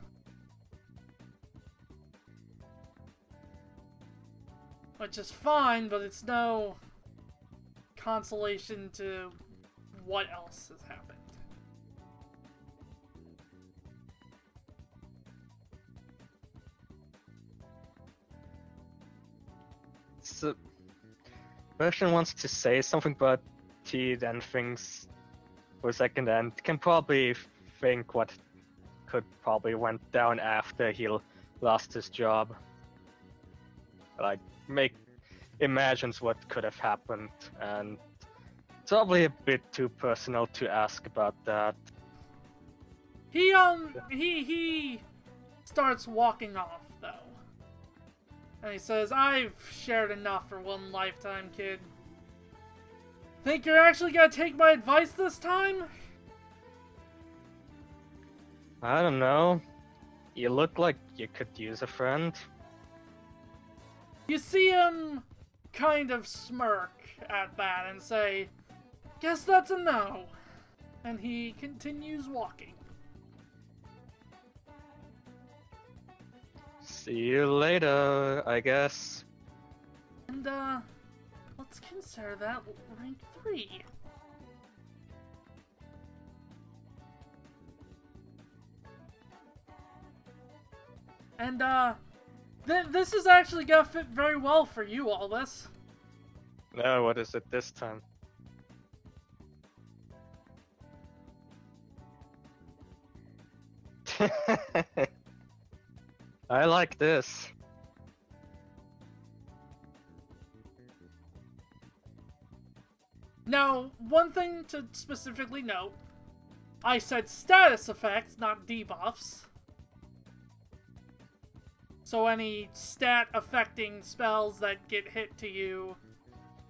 Speaker 1: Which is fine, but it's no consolation to what else has happened.
Speaker 4: So, Persian wants to say something, but he then thinks for a second and can probably think what could probably went down after he lost his job. Like, imagines what could have happened, and it's probably a bit too personal to ask about that.
Speaker 1: He starts walking off, though. And he says, I've shared enough for one lifetime, kid. Think you're actually gonna take my advice this time?
Speaker 4: I don't know. You look like you could use a friend.
Speaker 1: You see him kind of smirk at that and say, guess that's a no. And he continues walking.
Speaker 4: See you later, I guess.
Speaker 1: And, let's consider that rank 3. And, this is actually gonna fit very well for you, all this.
Speaker 4: No, what is it this time? I like this.
Speaker 1: Now, one thing to specifically note, I said status effects, not debuffs. So any stat affecting spells that get hit to you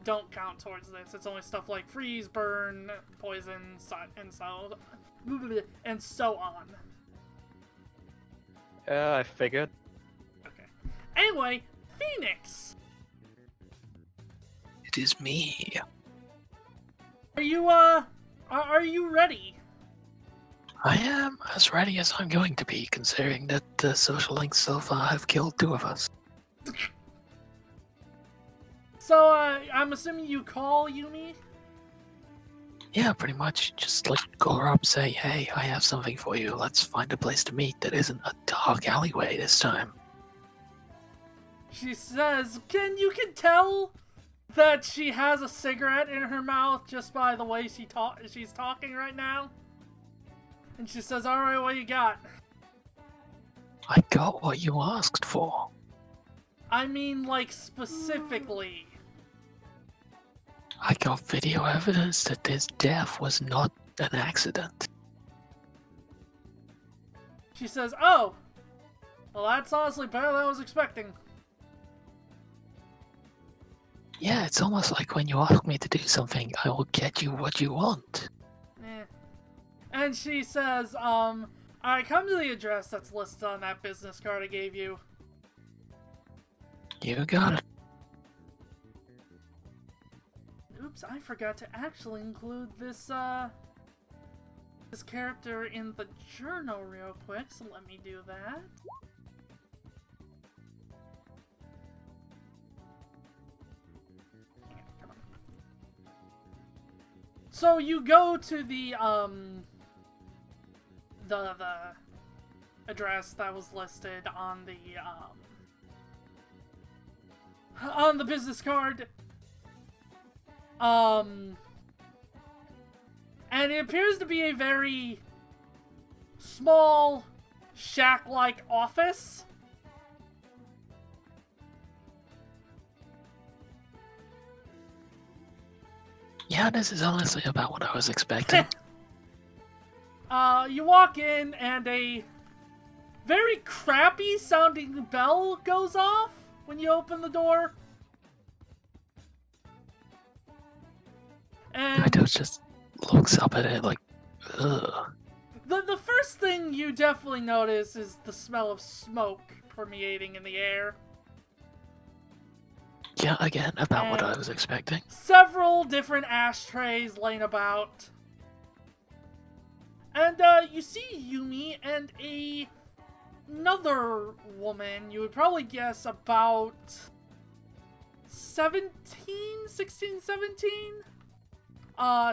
Speaker 1: don't count towards this. It's only stuff like freeze, burn, poison, and so on.
Speaker 4: I figured.
Speaker 1: Okay. Anyway, Phoenix!
Speaker 6: It is me.
Speaker 1: Are you, are you ready?
Speaker 6: I am as ready as I'm going to be, considering that the social links so far have killed 2 of us.
Speaker 1: So, I'm assuming you call Yumi?
Speaker 6: Yeah, pretty much. Just like call her up, say, hey, I have something for you. Let's find a place to meet that isn't a dark alleyway this time.
Speaker 1: She says, you can tell that she has a cigarette in her mouth just by the way she's talking right now. And she says, alright, what you got?
Speaker 6: I got what you asked for.
Speaker 1: I mean, like, specifically.
Speaker 6: I got video evidence that this death was not an accident.
Speaker 1: She says, oh! Well, that's honestly better than I was expecting.
Speaker 6: Yeah, it's almost like when you ask me to do something, I will get you what you want.
Speaker 1: Eh. And she says, alright, come to the address that's listed on that business card I gave you.
Speaker 6: You got it.
Speaker 1: Oops, I forgot to actually include this, this character in the journal real quick, so let me do that. Yeah, come on. So you go to the address that was listed on the business card. And it appears to be a very small, shack-like office.
Speaker 6: Yeah, this is honestly about what I was expecting.
Speaker 1: You walk in and a very crappy sounding bell goes off when you open the door. And
Speaker 6: Kaito just looks up at it like, ugh.
Speaker 1: the first thing you definitely notice is the smell of smoke permeating in the air.
Speaker 6: Yeah, again, about what I was expecting.
Speaker 1: Several different ashtrays laying about. And, you see Yumi and another woman, you would probably guess about 16, 17?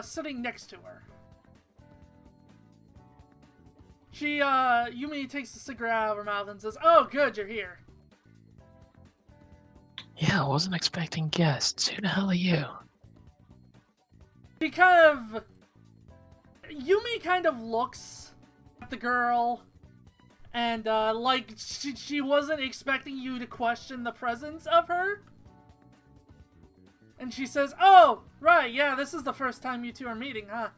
Speaker 1: Sitting next to her. She, Yumi takes a cigarette out of her mouth and says, oh, good, you're here.
Speaker 6: Yeah, I wasn't expecting guests. Who the hell are you?
Speaker 1: Yumi kind of looks at the girl, and, like, she wasn't expecting you to question the presence of her. And she says, oh, right, yeah, this is the first time you two are meeting, huh?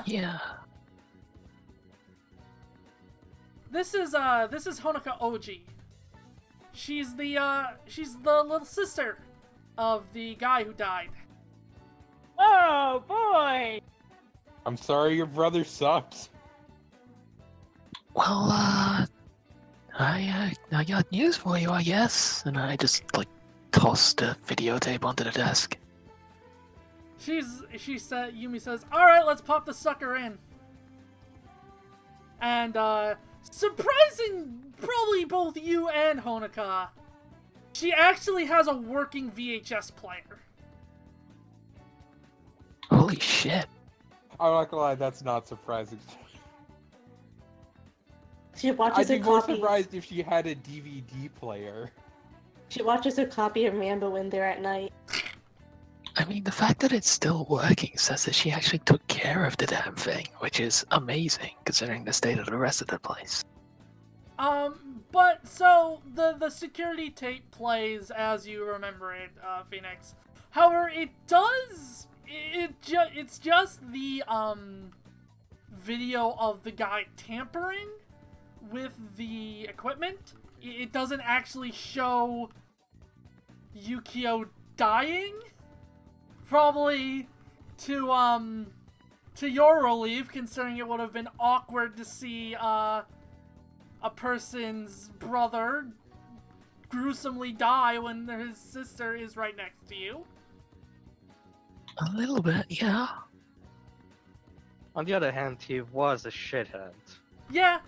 Speaker 6: Yeah.
Speaker 1: This is Honoka Oji. She's the little sister of the guy who died.
Speaker 5: Oh boy!
Speaker 2: I'm sorry your brother sucks.
Speaker 6: Well, I got news for you, I guess. And I just, like, tossed a videotape onto the desk.
Speaker 1: Yumi says, alright, let's pop the sucker in. And, surprising probably both you and Honoka, she actually has a working VHS player.
Speaker 6: Holy shit.
Speaker 2: I'm not gonna lie, that's not surprising.
Speaker 3: She watches
Speaker 2: I'd
Speaker 3: her
Speaker 2: be more
Speaker 3: copies.
Speaker 2: surprised if she had a DVD player.
Speaker 3: She watches her copy of Rambo in there at night.
Speaker 6: I mean, the fact that it's still working says that she actually took care of the damn thing, which is amazing, considering the state of the rest of the place.
Speaker 1: But, so, the security tape plays as you remember it, Phoenix. However, it's just the, video of the guy tampering with the equipment. It doesn't actually show Yukio dying. Probably to, to your relief, considering it would have been awkward to see a person's brother gruesomely die when his sister is right next to you.
Speaker 6: A little bit, yeah.
Speaker 4: On the other hand, he was a shithead.
Speaker 1: Yeah.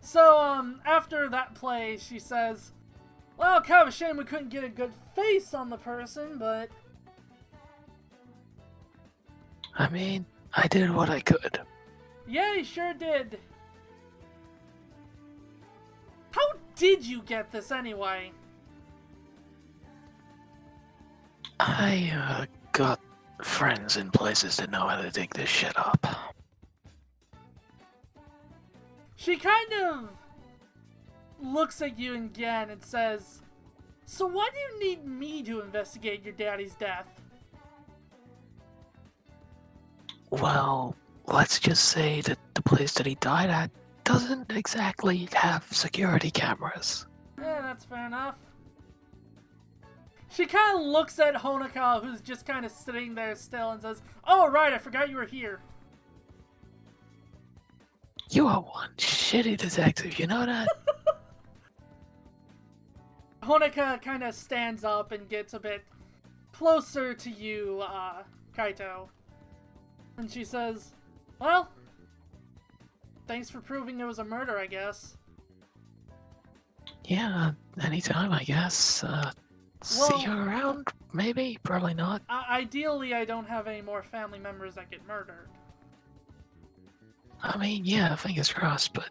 Speaker 1: So, after that play, she says, well, kind of a shame we couldn't get a good face on the person, but...
Speaker 6: I mean, I did what I could.
Speaker 1: Yeah, you sure did. How did you get this anyway?
Speaker 6: I, got friends in places that know how to dig this shit up.
Speaker 1: She kind of looks at you again and says, so why do you need me to investigate your daddy's death?
Speaker 6: Well, let's just say that the place that he died at doesn't exactly have security cameras.
Speaker 1: Yeah, that's fair enough. She kind of looks at Honoka, who's just kind of sitting there still, and says, oh, right, I forgot you were here.
Speaker 6: You are one shitty detective, you know that?
Speaker 1: Honoka kind of stands up and gets a bit closer to you, Kaito. And she says, well, thanks for proving it was a murder, I guess.
Speaker 6: Yeah, anytime, I guess. See you around? Maybe? Probably not.
Speaker 1: Ideally, I don't have any more family members that get murdered.
Speaker 6: I mean, yeah, fingers crossed, but...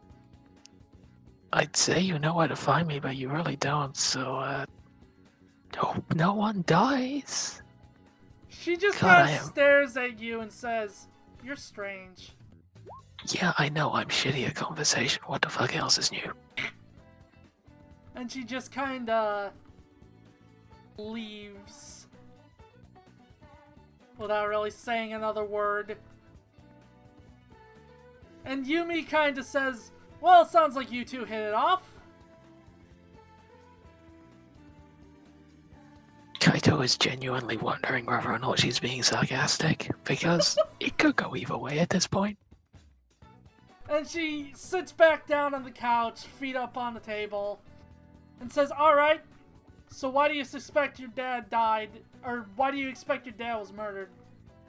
Speaker 6: I'd say you know where to find me, but you really don't, so, hope no one dies.
Speaker 1: She just
Speaker 6: God,
Speaker 1: kind of stares at you and says, you're strange.
Speaker 6: Yeah, I know, I'm shitty at conversation. What the fuck else is new?
Speaker 1: And she just kinda leaves without really saying another word. And Yumi kinda says, well, it sounds like you two hit it off.
Speaker 6: Kaito is genuinely wondering whether or not she's being sarcastic, because it could go either way at this point.
Speaker 1: And she sits back down on the couch, feet up on the table, and says, alright, so why do you suspect your dad died? Or why do you expect your dad was murdered?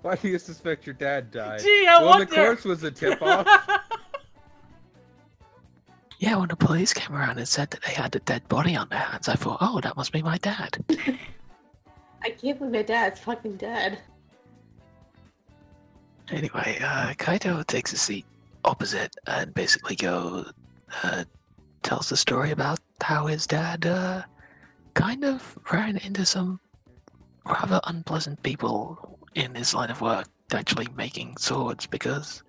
Speaker 2: Why do you suspect your dad died?
Speaker 1: Gee, I
Speaker 2: well,
Speaker 1: wonder.
Speaker 2: the corpse was a tip-off.
Speaker 6: Yeah, when the police came around and said that they had a dead body on their hands, I thought, oh, that must be my dad.
Speaker 3: I can't believe my dad's fucking dead.
Speaker 6: Anyway, Kaito takes a seat opposite and basically tells the story about how his dad, kind of ran into some rather unpleasant people in his line of work, actually making swords, because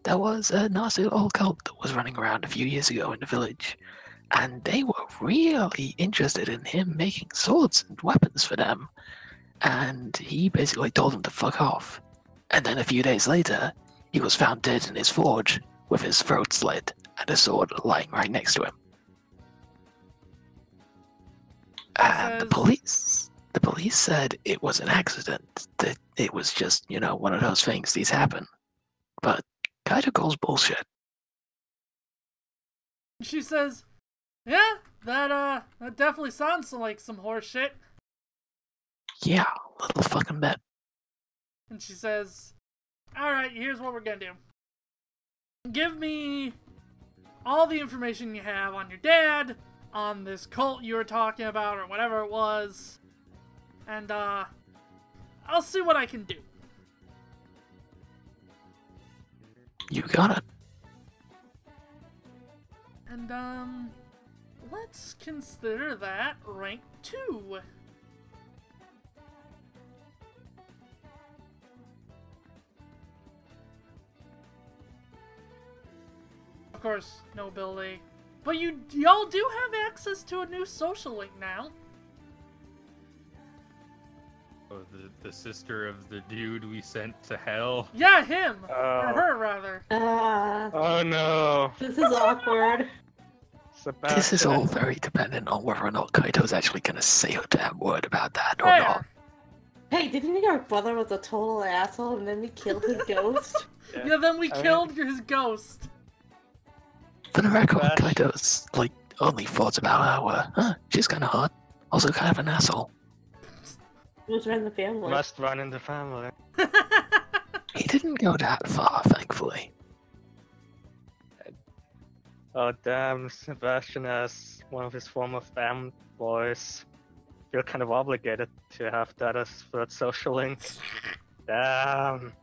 Speaker 6: there was a nasty old cult that was running around a few years ago in the village, and they were really interested in him making swords and weapons for them, and he basically told them to fuck off. And then a few days later, he was found dead in his forge, with his throat slit and a sword lying right next to him. And the police said it was an accident, that it was just, you know, one of those things, these happen. But Kaito calls bullshit.
Speaker 1: She says, yeah, that definitely sounds like some horse shit.
Speaker 6: Yeah, little fucking bit.
Speaker 1: And she says, alright, here's what we're gonna do. Give me all the information you have on your dad, on this cult you were talking about, or whatever it was, and, I'll see what I can do.
Speaker 6: You got it.
Speaker 1: And, let's consider that rank 2. Of course, no ability. But y'all do have access to a new social link now.
Speaker 2: Oh, the sister of the dude we sent to hell.
Speaker 1: Yeah, him. Or
Speaker 4: Oh.
Speaker 1: her, rather.
Speaker 4: Oh no.
Speaker 3: This is awkward.
Speaker 4: It's Sebastian.
Speaker 6: This is all very dependent on whether or not Kaito's actually gonna say a damn word about that or
Speaker 1: Fair.
Speaker 6: not.
Speaker 3: Hey, didn't you think our brother was a total asshole and then we killed his ghost?
Speaker 1: Yeah, then we
Speaker 4: I mean-
Speaker 1: killed his ghost.
Speaker 6: For the record,
Speaker 4: Bash.
Speaker 6: Kaito's only thoughts about her were, she's kinda hot, also kind of an asshole.
Speaker 3: It was in the family.
Speaker 4: Must run in the family.
Speaker 6: He didn't go that far, thankfully.
Speaker 4: Oh damn, Sebastian as one of his former fam boys. Feel kind of obligated to have that as third social link. Damn.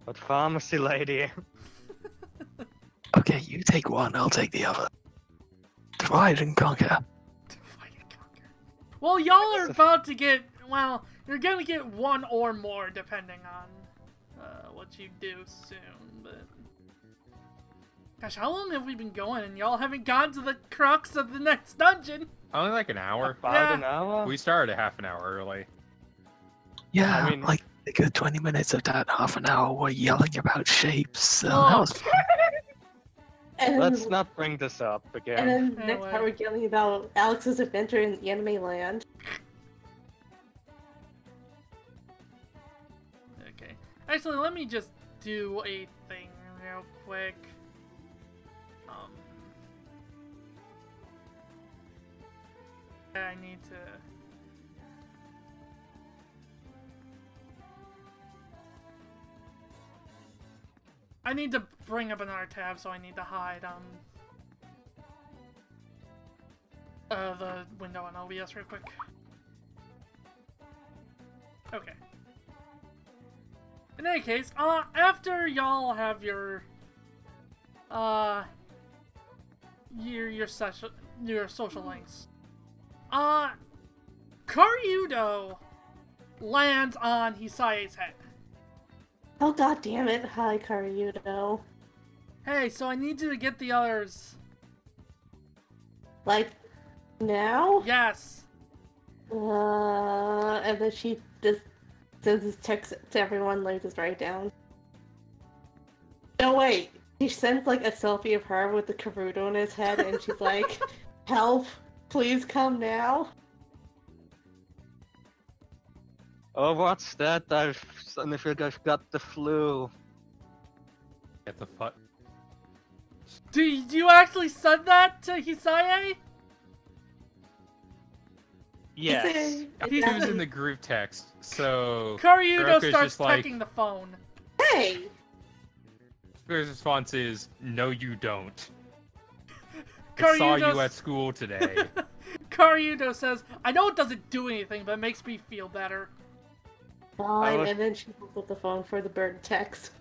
Speaker 4: But pharmacy lady.
Speaker 6: Okay, you take one, I'll take the other. Divide and conquer.
Speaker 1: Well, y'all are about to get, well, you're gonna get one or more depending on what you do soon, but... Gosh, how long have we been going and y'all haven't gotten to the crux of the next dungeon?
Speaker 2: Only like an hour.
Speaker 4: About
Speaker 1: Yeah.
Speaker 4: an hour?
Speaker 2: We started a half an hour early.
Speaker 6: Yeah,
Speaker 4: I mean-
Speaker 6: like a good 20 minutes of that half an hour were yelling about shapes, so
Speaker 1: Oh.
Speaker 6: that was fun.
Speaker 3: And then,
Speaker 4: Let's not bring this up
Speaker 3: and
Speaker 4: again.
Speaker 3: then next
Speaker 1: Anyway.
Speaker 3: part we're yelling about Alex's adventure in anime land.
Speaker 1: Okay. Actually, let me just do a thing real quick. I need to... I need to bring up another tab, so I need to hide the window in OBS real quick. Okay. In any case, after y'all have your social links, Karyudo lands on Hisae's head.
Speaker 3: Oh god damn it, hi Karyudo.
Speaker 1: Hey, so I need you to get the others.
Speaker 3: Like, now?
Speaker 1: Yes.
Speaker 3: And then she just sends this text to everyone, like, just write down. No, wait. She sends, like, a selfie of her with the Karudo on his head, and she's like, help, please come now.
Speaker 4: Oh, what's that? I suddenly feel like I've got the flu.
Speaker 2: Get the fuck.
Speaker 1: Do you actually send that to Hisae?
Speaker 4: Yes.
Speaker 2: He was in the group text, so
Speaker 1: Karyudo
Speaker 2: Hiroko's
Speaker 1: starts
Speaker 2: just like-
Speaker 1: checking the phone.
Speaker 3: Hey!
Speaker 2: his response is, "No, you don't. I saw you
Speaker 1: Karyudo's-
Speaker 2: at school today."
Speaker 1: Karyudo says, I know it doesn't do anything, but it makes me feel better.
Speaker 3: Fine,
Speaker 4: was-
Speaker 3: and then she pulls up the phone for the bird text.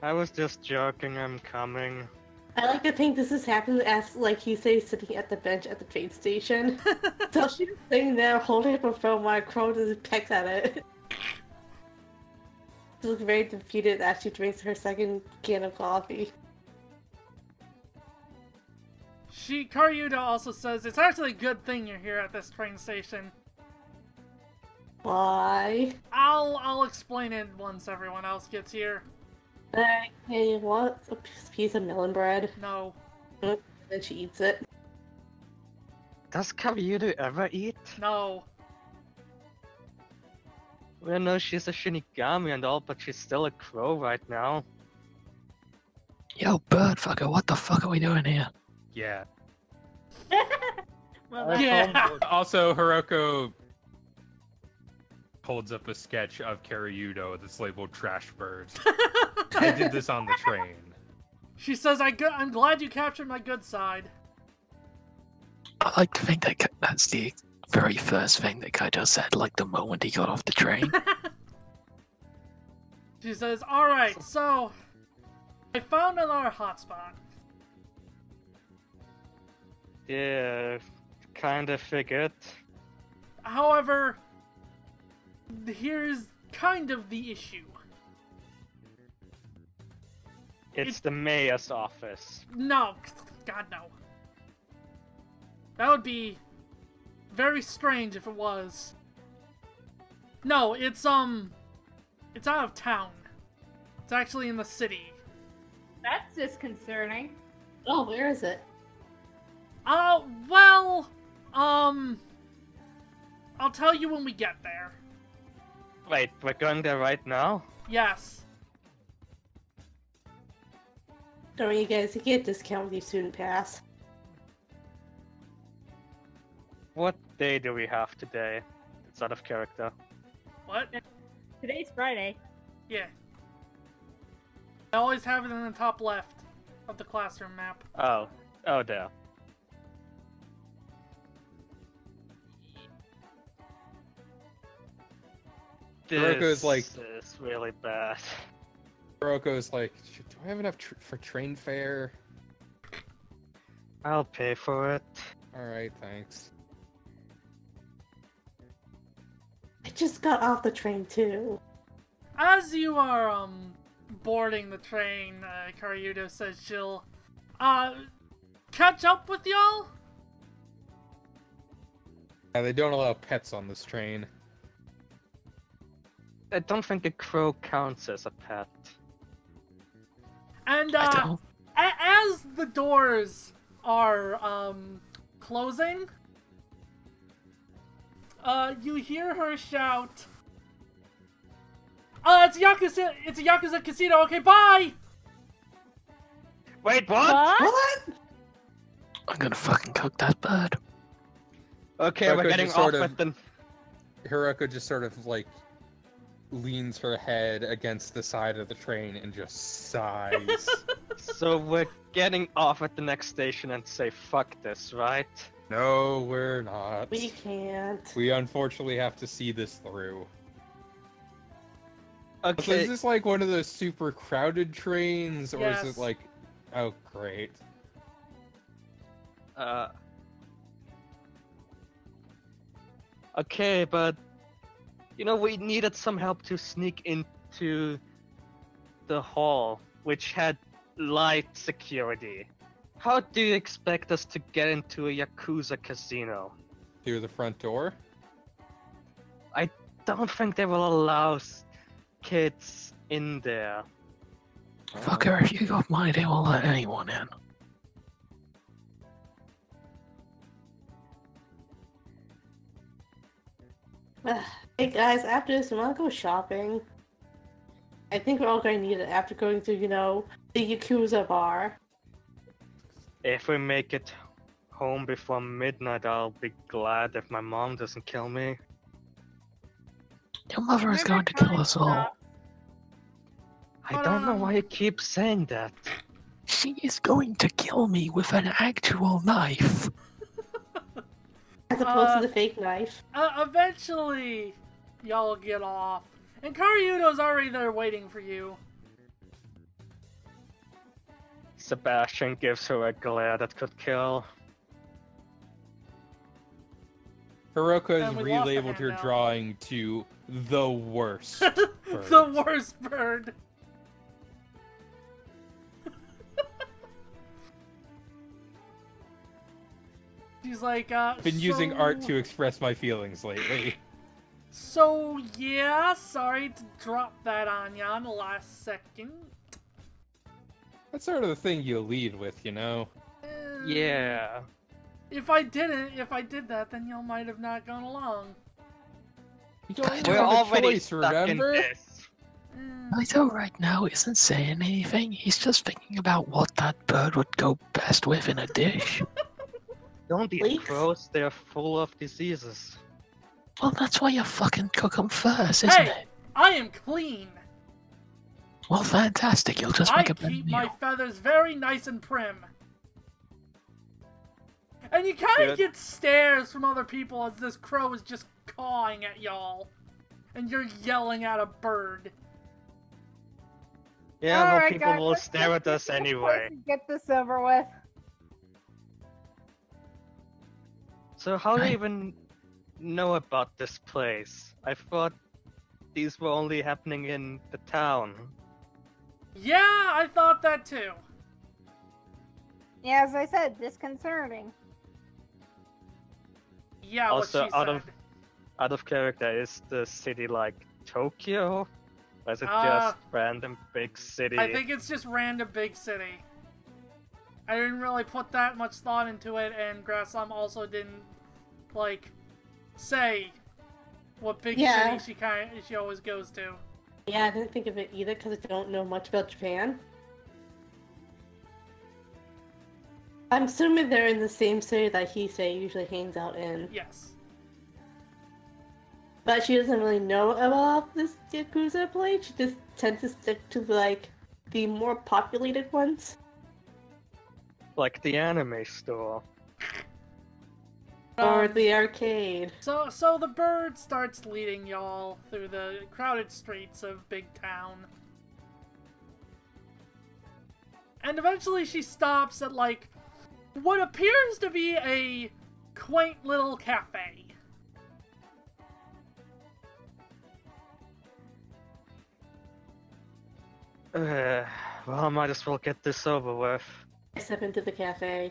Speaker 4: I was just joking, I'm coming.
Speaker 3: I like to think this is happening as, like, he says, sitting at the bench at the train station. So she's sitting there holding up her phone while Crow just pecks at it. She looks very defeated as she drinks her second can of coffee.
Speaker 1: Karyudo also says, it's actually a good thing you're here at this train station.
Speaker 3: Why?
Speaker 1: I'll explain it once everyone else gets here.
Speaker 3: Hey, what? A piece of melon bread.
Speaker 1: No.
Speaker 3: Then she eats it.
Speaker 4: Does Karyudo ever eat?
Speaker 1: No.
Speaker 4: Well, no, she's a Shinigami and all, but she's still a crow right now.
Speaker 6: Yo, bird fucker, what the fuck are we doing here?
Speaker 2: Yeah.
Speaker 5: Well,
Speaker 4: I
Speaker 1: Yeah.
Speaker 4: told-
Speaker 2: Also, Hiroko holds up a sketch of Karyudo that's labeled "Trash Bird." I did this on the train.
Speaker 1: She says, I'm glad you captured my good side.
Speaker 6: I like to think that that's the very first thing that Kaito said, like the moment he got off the train.
Speaker 1: She says, alright, so I found another hotspot.
Speaker 4: Yeah, kinda figured.
Speaker 1: However, here's kind of the issue.
Speaker 4: It's the mayor's office.
Speaker 1: No, God no. That would be very strange if it was. No, it's out of town. It's actually in the city.
Speaker 5: that's disconcerting.
Speaker 3: Oh, where is it?
Speaker 1: Well, I'll tell you when we get there.
Speaker 4: Wait, we're going there right now?
Speaker 1: Yes.
Speaker 3: Don't worry, you guys, you get a discount with your student pass.
Speaker 4: What day do we have today? It's out of character.
Speaker 1: What?
Speaker 5: Today's Friday.
Speaker 1: Yeah. I always have it in the top left of the classroom map.
Speaker 4: Oh there.
Speaker 2: Hiroko's like-
Speaker 4: This is really bad.
Speaker 2: Hiroko's like, do I have enough for train fare?
Speaker 4: I'll pay for it.
Speaker 2: Alright, thanks.
Speaker 3: I just got off the train too.
Speaker 1: As you are, boarding the train, Karyudo says she'll, catch up with y'all?
Speaker 2: Yeah, they don't allow pets on this train.
Speaker 4: I don't think a crow counts as a pet.
Speaker 1: And,
Speaker 6: I don't.
Speaker 1: as the doors are, closing, you hear her shout, it's a Yakuza casino, okay, bye!
Speaker 4: Wait, what?
Speaker 3: What?
Speaker 6: I'm gonna fucking cook that bird.
Speaker 4: Okay, we're
Speaker 2: Hiroko
Speaker 4: getting
Speaker 2: just
Speaker 4: off
Speaker 2: sort of-
Speaker 4: with the...
Speaker 2: Hiroko just sort of like leans her head against the side of the train and just sighs.
Speaker 4: So we're getting off at the next station and say fuck this, right?
Speaker 2: No, we're not.
Speaker 3: We can't.
Speaker 2: We unfortunately have to see this through. So
Speaker 4: Okay,
Speaker 2: is this like one of those super crowded trains, or is
Speaker 1: Yes.
Speaker 2: it like... Oh, great.
Speaker 4: Okay, but... You know, we needed some help to sneak into the hall, which had light security. How do you expect us to get into a Yakuza casino?
Speaker 2: Through the front door?
Speaker 4: Don't think they will allow kids in there.
Speaker 6: Fucker, if you got money, they won't let anyone in.
Speaker 3: Hey guys, after this, we want to go shopping. I think we're all going to need it after going to, you know, the Yakuza bar.
Speaker 4: If we make it home before midnight, I'll be glad if my mom doesn't kill me.
Speaker 6: Your mother is
Speaker 5: Never
Speaker 6: going to kill
Speaker 5: mind,
Speaker 6: us all.
Speaker 5: stop.
Speaker 4: I don't know why you keep saying that.
Speaker 6: She is going to kill me with an actual knife.
Speaker 3: As opposed to the fake knife.
Speaker 1: Eventually, y'all get off. And Karyudo's already there waiting for you.
Speaker 4: Sebastian gives her a glare that could kill.
Speaker 2: Hiroko has
Speaker 1: And we lost the
Speaker 2: relabeled her
Speaker 1: handout.
Speaker 2: drawing to the worst.
Speaker 1: The
Speaker 2: bird.
Speaker 1: worst bird. She's like,
Speaker 2: Been using art
Speaker 1: so-
Speaker 2: to express my feelings lately.
Speaker 1: So, yeah, sorry to drop that on ya in the last second.
Speaker 2: That's sort of the thing you lead with, you know?
Speaker 4: Yeah.
Speaker 1: If I did that, then y'all might have not gone along.
Speaker 2: You don't
Speaker 6: We're
Speaker 2: have
Speaker 4: We're
Speaker 2: a
Speaker 4: already
Speaker 2: choice,
Speaker 4: stuck
Speaker 2: remember?
Speaker 4: in this.
Speaker 6: Naito right now isn't saying anything. He's just thinking about what that bird would go best with in a dish.
Speaker 4: Don't eat
Speaker 3: Leeks?
Speaker 4: crows, they're full of diseases.
Speaker 6: Well, that's why you fucking cook them first, isn't
Speaker 1: Hey!
Speaker 6: it?
Speaker 1: I am clean.
Speaker 6: Well, fantastic. You'll just
Speaker 1: I
Speaker 6: make a better
Speaker 1: keep
Speaker 6: meal.
Speaker 1: my feathers very nice and prim. And you kind
Speaker 4: Good.
Speaker 1: of get stares from other people as this crow is just cawing at y'all. And you're yelling at a bird.
Speaker 4: Yeah, well,
Speaker 5: Alright,
Speaker 4: people
Speaker 5: guys,
Speaker 4: will
Speaker 5: let's
Speaker 4: stare at us
Speaker 5: get to the place
Speaker 4: anyway.
Speaker 5: and Get this over with.
Speaker 4: So how do you
Speaker 6: Right.
Speaker 4: even know about this place? I thought these were only happening in the town.
Speaker 1: Yeah, I thought that too.
Speaker 5: Yeah, as I said, disconcerting.
Speaker 1: Yeah,
Speaker 4: Also,
Speaker 1: what she
Speaker 4: out
Speaker 1: said.
Speaker 4: Out of character, is the city like Tokyo? Or is it
Speaker 1: Uh,
Speaker 4: just random big city?
Speaker 1: I think it's just random big city. I didn't really put that much thought into it, and Grasslum also didn't, like, say what big city she always goes to.
Speaker 3: Yeah, I didn't think of it either because I don't know much about Japan. I'm assuming they're in the same city that Hisei usually hangs out in.
Speaker 1: Yes.
Speaker 3: But she doesn't really know about this Yakuza place. She just tends to stick to, like, the more populated ones.
Speaker 4: Like the anime store.
Speaker 3: Or the arcade.
Speaker 1: So the bird starts leading y'all through the crowded streets of Big Town. And eventually she stops at, like, what appears to be a quaint little cafe.
Speaker 4: Well, I might as well get this over with.
Speaker 3: I step into the cafe.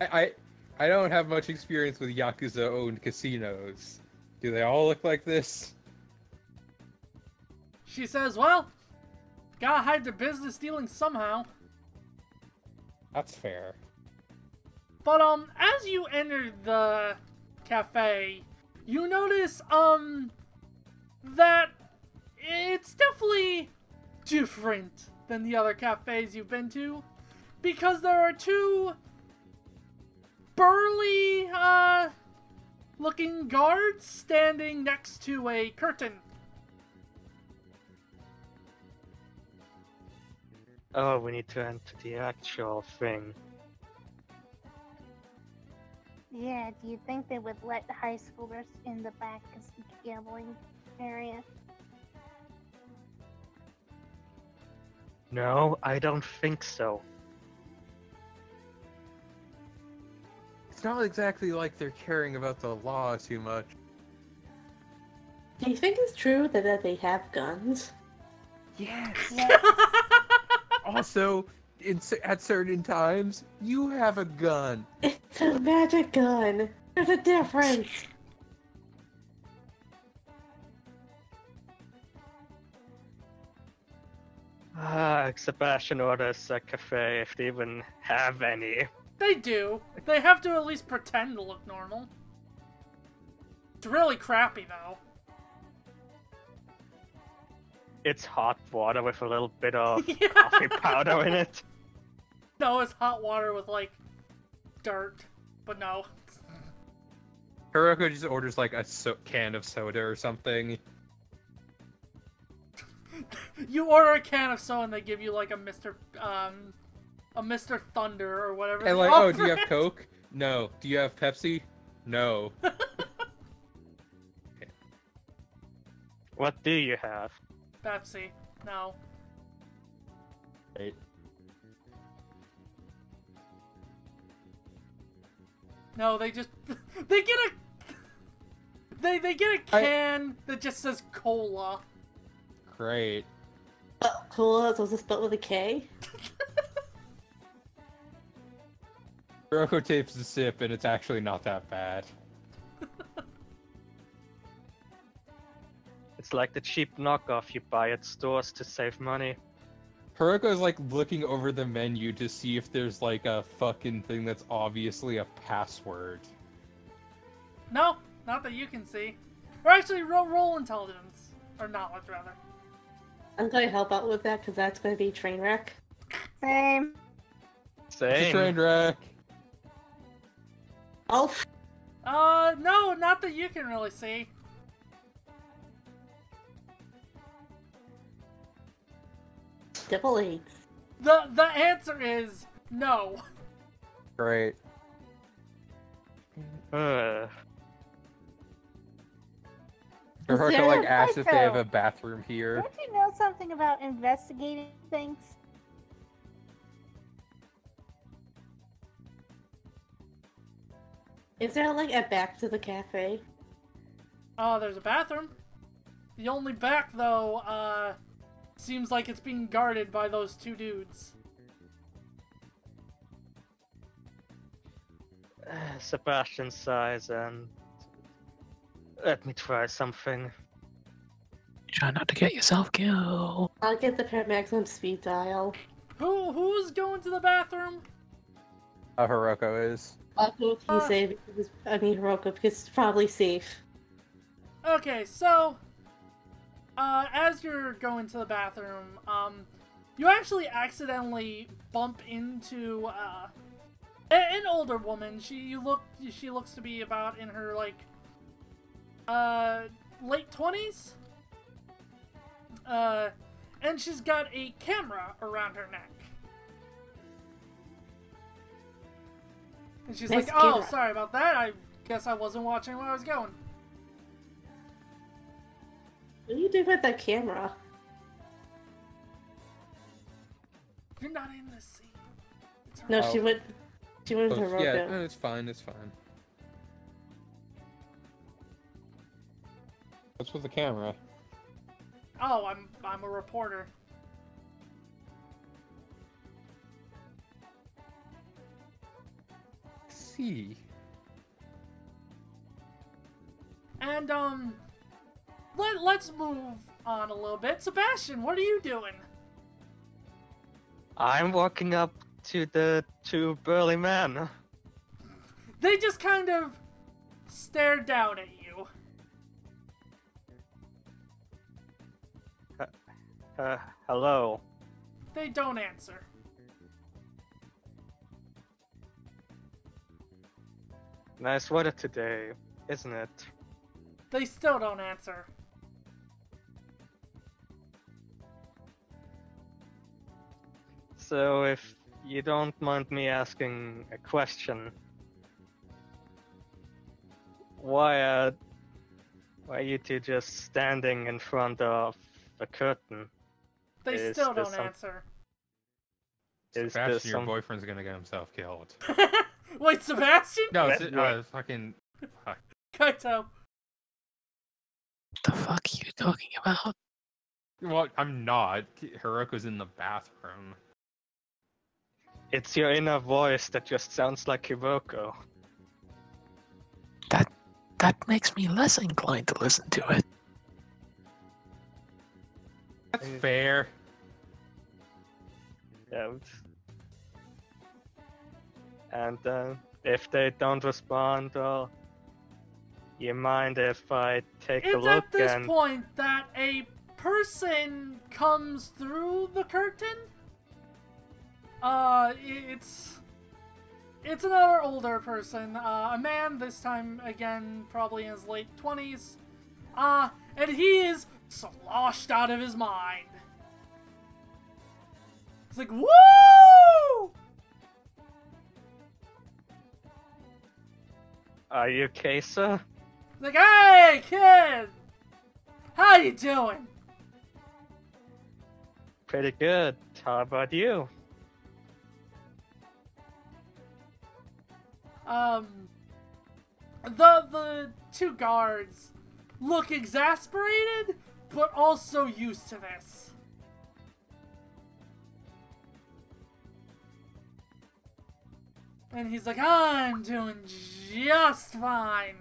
Speaker 2: I don't have much experience with Yakuza-owned casinos. Do they all look like this?
Speaker 1: She says, well, gotta hide their business dealings somehow.
Speaker 2: That's fair.
Speaker 1: But, as you enter the cafe, you notice, that it's definitely different than the other cafes you've been to. Because there are two burly, looking guards standing next to a curtain.
Speaker 4: Oh, we need to enter the actual thing.
Speaker 7: Yeah, do you think they would let high schoolers in the back as a gambling area?
Speaker 4: No, I don't think so.
Speaker 2: It's not exactly like they're caring about the law too much.
Speaker 3: Do you think it's true that they have guns?
Speaker 2: Yes.
Speaker 7: Yeah.
Speaker 2: Also, at certain times, you have a gun.
Speaker 3: It's a magic gun. There's a difference.
Speaker 4: Sebastian orders a cafe if they even have any.
Speaker 1: They do. They have to at least pretend to look normal. It's really crappy, though.
Speaker 4: It's hot water with a little bit of coffee powder in it.
Speaker 1: No, it's hot water with, like, dirt. But no.
Speaker 2: Hiroko just orders, like, a can of soda or something.
Speaker 1: You order a can of soda and they give you, like, a Mr. Thunder or whatever.
Speaker 2: And
Speaker 1: they
Speaker 2: like, oh,
Speaker 1: offer
Speaker 2: do you have
Speaker 1: it.
Speaker 2: Coke? No. Do you have Pepsi? No.
Speaker 4: What do you have?
Speaker 1: Pepsi. No.
Speaker 2: Right.
Speaker 1: No, they just they get a they get a can that just says cola.
Speaker 2: Great.
Speaker 3: Cola is also spelled with a K.
Speaker 2: Hiroko takes a sip and it's actually not that bad.
Speaker 4: It's like the cheap knockoff you buy at stores to save money.
Speaker 2: Hiroko's like looking over the menu to see if there's like a fucking thing that's obviously a password.
Speaker 1: No, not that you can see. Or actually, roll intelligence or knowledge rather.
Speaker 3: I'm gonna help out with that because that's gonna be train wreck.
Speaker 7: Same.
Speaker 2: It's a
Speaker 4: Same.
Speaker 2: train wreck.
Speaker 3: Oh,
Speaker 1: No, not that you can really see.
Speaker 3: double eights.
Speaker 1: The answer is no.
Speaker 2: Great.
Speaker 4: Uh,
Speaker 2: Hiroko
Speaker 3: there
Speaker 2: like
Speaker 7: a
Speaker 2: asks if they have
Speaker 7: photo?
Speaker 2: a bathroom here.
Speaker 7: Don't you know something about investigating things?
Speaker 3: Is there like a back to the cafe?
Speaker 1: Oh, there's a bathroom. The only back though, seems like it's being guarded by those two dudes.
Speaker 4: Sebastian sighs and let me try something.
Speaker 6: Try not to get yourself killed.
Speaker 3: I'll get the maximum speed dial.
Speaker 1: Who's going to the bathroom?
Speaker 2: Hiroko is.
Speaker 3: I'll go with Kisei because Hiroko because it's probably safe.
Speaker 1: Okay, so as you're going to the bathroom, you actually accidentally bump into an older woman. She looks to be about in her like late 20s. And she's got a camera around her neck. And she's
Speaker 3: Nice
Speaker 1: like, "Oh,
Speaker 3: camera.
Speaker 1: sorry about that. I guess I wasn't watching where I was going."
Speaker 3: What are you doing with that camera?
Speaker 1: You're not in this scene. It's her
Speaker 3: No,
Speaker 2: Oh.
Speaker 3: she went with
Speaker 2: Oh,
Speaker 3: Hiroko.
Speaker 2: yeah, no, it's fine. It's fine. What's with the camera?
Speaker 1: Oh, I'm a reporter.
Speaker 2: See.
Speaker 1: And let's move on a little bit. Sebastian, what are you doing?
Speaker 4: I'm walking up to the two burly men.
Speaker 1: They just kind of stare down at you.
Speaker 4: Hello.
Speaker 1: They don't answer.
Speaker 4: Nice weather today, isn't it?
Speaker 1: They still don't answer.
Speaker 4: So if you don't mind me asking a question, why are you two just standing in front of a curtain?
Speaker 1: They
Speaker 4: Is
Speaker 1: still
Speaker 4: this
Speaker 1: don't answer.
Speaker 4: Is
Speaker 2: Sebastian,
Speaker 4: this
Speaker 2: your
Speaker 4: some...
Speaker 2: boyfriend's gonna get himself killed.
Speaker 1: Wait, Sebastian?
Speaker 2: No,
Speaker 4: That's
Speaker 2: it's
Speaker 4: right.
Speaker 2: fucking. Fuck.
Speaker 1: Kaito.
Speaker 6: The fuck are you talking about?
Speaker 2: Well, I'm not. Hiroko's in the bathroom.
Speaker 4: It's your inner voice that just sounds like Hiroko.
Speaker 6: That makes me less inclined to listen to it.
Speaker 2: That's fair.
Speaker 4: Yeah. And if they don't respond, well, you mind if I take a
Speaker 1: It's
Speaker 4: look
Speaker 1: at this
Speaker 4: and...
Speaker 1: point that a person comes through the curtain. It's another older person, a man this time, again, probably in his late 20s. And he is sloshed out of his mind. It's like, woo!
Speaker 4: Are you okay, sir?
Speaker 1: Like, hey, kid! How you doing?
Speaker 4: Pretty good. How about you?
Speaker 1: The two guards look exasperated, but also used to this. And he's like, I'm doing just fine.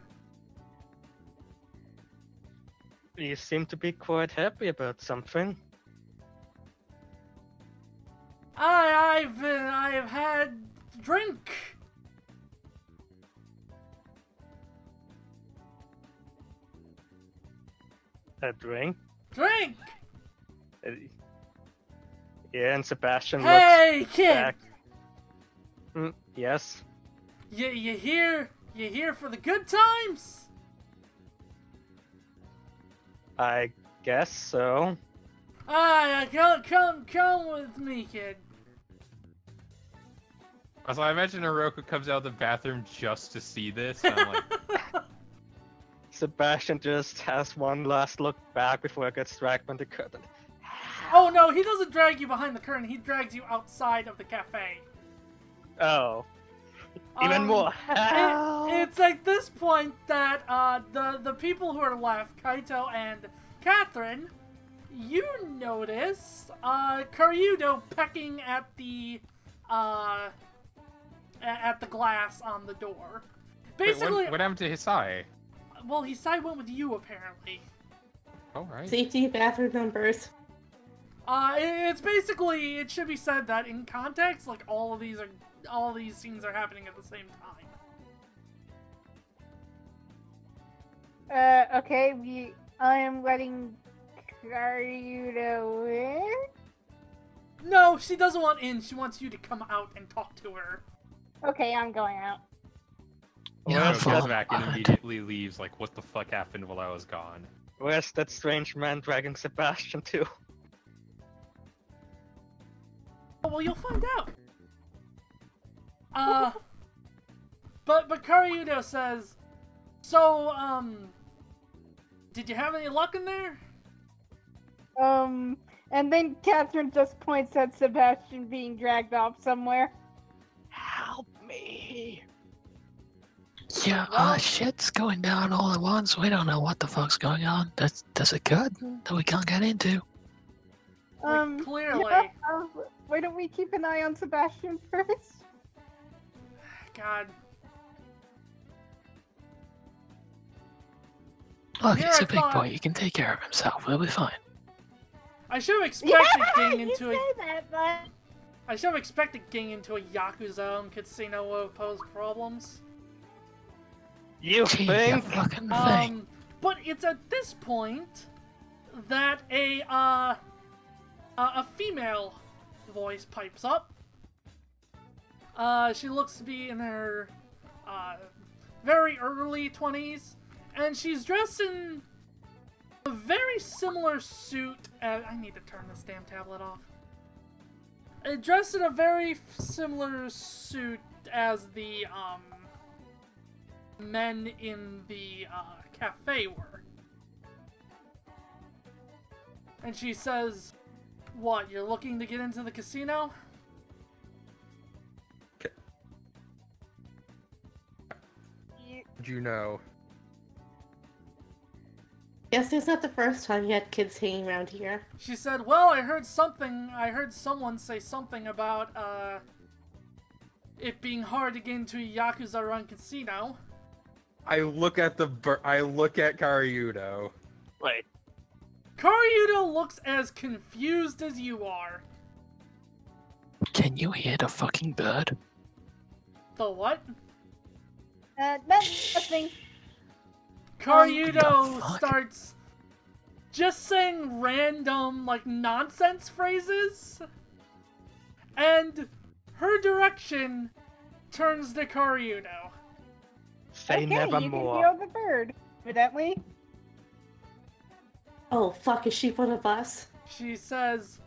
Speaker 4: You seem to be quite happy about something.
Speaker 1: I've had drink.
Speaker 4: A drink?
Speaker 1: Drink!
Speaker 4: Uh, Yeah, and Sebastian
Speaker 1: Hey,
Speaker 4: looks
Speaker 1: kid!
Speaker 4: back. Yes?
Speaker 1: You here for the good times?
Speaker 4: I guess so.
Speaker 1: Come with me, kid.
Speaker 2: So I imagine Hiroko comes out of the bathroom just to see this. And I'm like,
Speaker 4: Sebastian just has one last look back before he gets dragged on the curtain.
Speaker 1: Oh no, he doesn't drag you behind the curtain, he drags you outside of the cafe.
Speaker 4: Oh. Even more.
Speaker 1: It's at this point that the people who are left, Kaito and Catherine, you notice Karyudo pecking at the glass on the door. Basically,
Speaker 2: what happened to Hisai?
Speaker 1: well, Hisai went with you apparently.
Speaker 2: All right.
Speaker 3: Safety bathroom numbers.
Speaker 1: It's basically, it should be said that in context, like, all of these scenes are happening at the same time.
Speaker 5: Okay, I am letting Karyudo in?
Speaker 1: No, she doesn't want in, she wants you to come out and talk to her.
Speaker 5: Okay, I'm going out.
Speaker 6: Yeah,
Speaker 2: Uroko
Speaker 6: follow
Speaker 2: comes back and
Speaker 6: behind.
Speaker 2: immediately leaves, like, what the fuck happened while I was gone?
Speaker 4: Where's that strange man dragging Sebastian to?
Speaker 1: Oh, well, you'll find out. But Karyudo says, so, did you have any luck in there?
Speaker 5: And then Catherine just points at Sebastian being dragged off somewhere.
Speaker 4: Help me!
Speaker 6: Yeah,
Speaker 1: Well-
Speaker 6: shit's going down all at once. We don't know what the fuck's going on. There's a curtain that we can't get into.
Speaker 1: Clearly.
Speaker 5: Yeah, why don't we keep an eye on Sebastian first?
Speaker 1: God.
Speaker 6: Look,
Speaker 1: Here
Speaker 6: he's
Speaker 1: I
Speaker 6: a big
Speaker 1: thought-
Speaker 6: boy. He can take care of himself. We'll be fine.
Speaker 1: I should have expected getting
Speaker 5: you
Speaker 1: into
Speaker 5: say
Speaker 1: a...
Speaker 5: that, but...
Speaker 1: I should have expected getting into a Yakuza-owned casino would have posed problems.
Speaker 4: You
Speaker 6: Gee,
Speaker 4: think?
Speaker 6: you fucking thing.
Speaker 1: But it's at this point that a female voice pipes up. She looks to be in her very early 20s, and she's dressed in a very similar suit. I need to turn this damn tablet off. Dressed in a very similar suit as the men in the cafe were. And she says, "What, you're looking to get into the casino?"
Speaker 2: Do you know?
Speaker 3: Guess it's not the first time you had kids hanging around here.
Speaker 1: She said, "Well, I heard someone say something about it being hard to get into a Yakuza-run casino."
Speaker 2: I look at Karyudo.
Speaker 4: Wait,
Speaker 1: Karyudo looks as confused as you are.
Speaker 6: Can you hear the fucking bird?
Speaker 1: The what?
Speaker 5: Nothing.
Speaker 1: Karyudo
Speaker 6: fuck?
Speaker 1: starts just saying random, like, nonsense phrases, and her direction turns to Karyudo.
Speaker 4: say
Speaker 5: Okay, you can
Speaker 4: nevermore.
Speaker 5: hear the bird, evidently.
Speaker 3: Oh fuck, is she one of us?
Speaker 1: She says...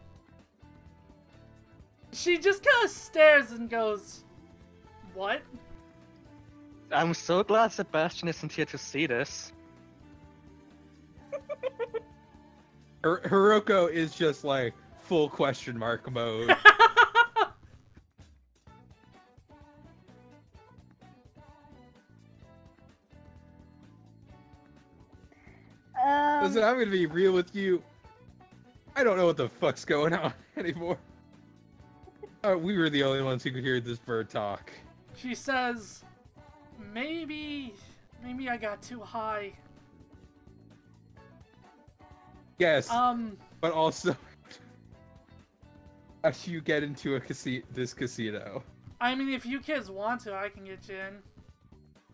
Speaker 1: She just kind of stares and goes, "What?"
Speaker 4: I'm so glad Sebastian isn't here to see this.
Speaker 2: Hiroko is just like full question mark mode. Listen, I'm gonna be real with you. I don't know what the fuck's going on anymore. We were the only ones who could hear this bird talk.
Speaker 1: She says, maybe I got too high.
Speaker 2: Yes,
Speaker 1: Um,
Speaker 2: but also, how do you get into this casino?
Speaker 1: I mean, if you kids want to, I can get you in.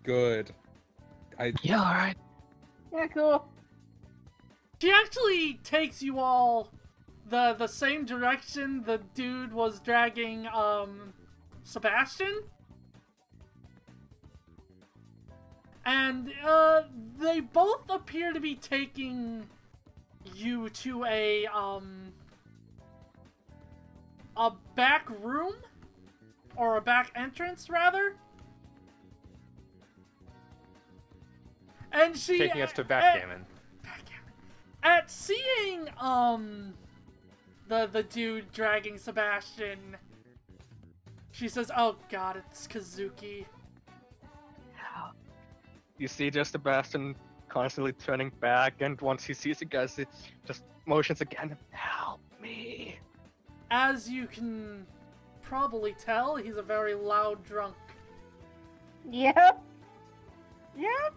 Speaker 2: Good.
Speaker 6: Yeah, alright.
Speaker 5: Yeah, cool.
Speaker 1: She actually takes you all the same direction the dude was dragging, Sebastian. And, they both appear to be taking you to a back room? Or a back entrance, rather? And she...
Speaker 2: Taking us to backgammon.
Speaker 1: At seeing, the dude dragging Sebastian, she says, "Oh god, it's Kazuki."
Speaker 4: You see just Sebastian constantly turning back, and once he sees you guys, it just motions again. Help me.
Speaker 1: As you can probably tell, he's a very loud drunk.
Speaker 5: Yep. Yep.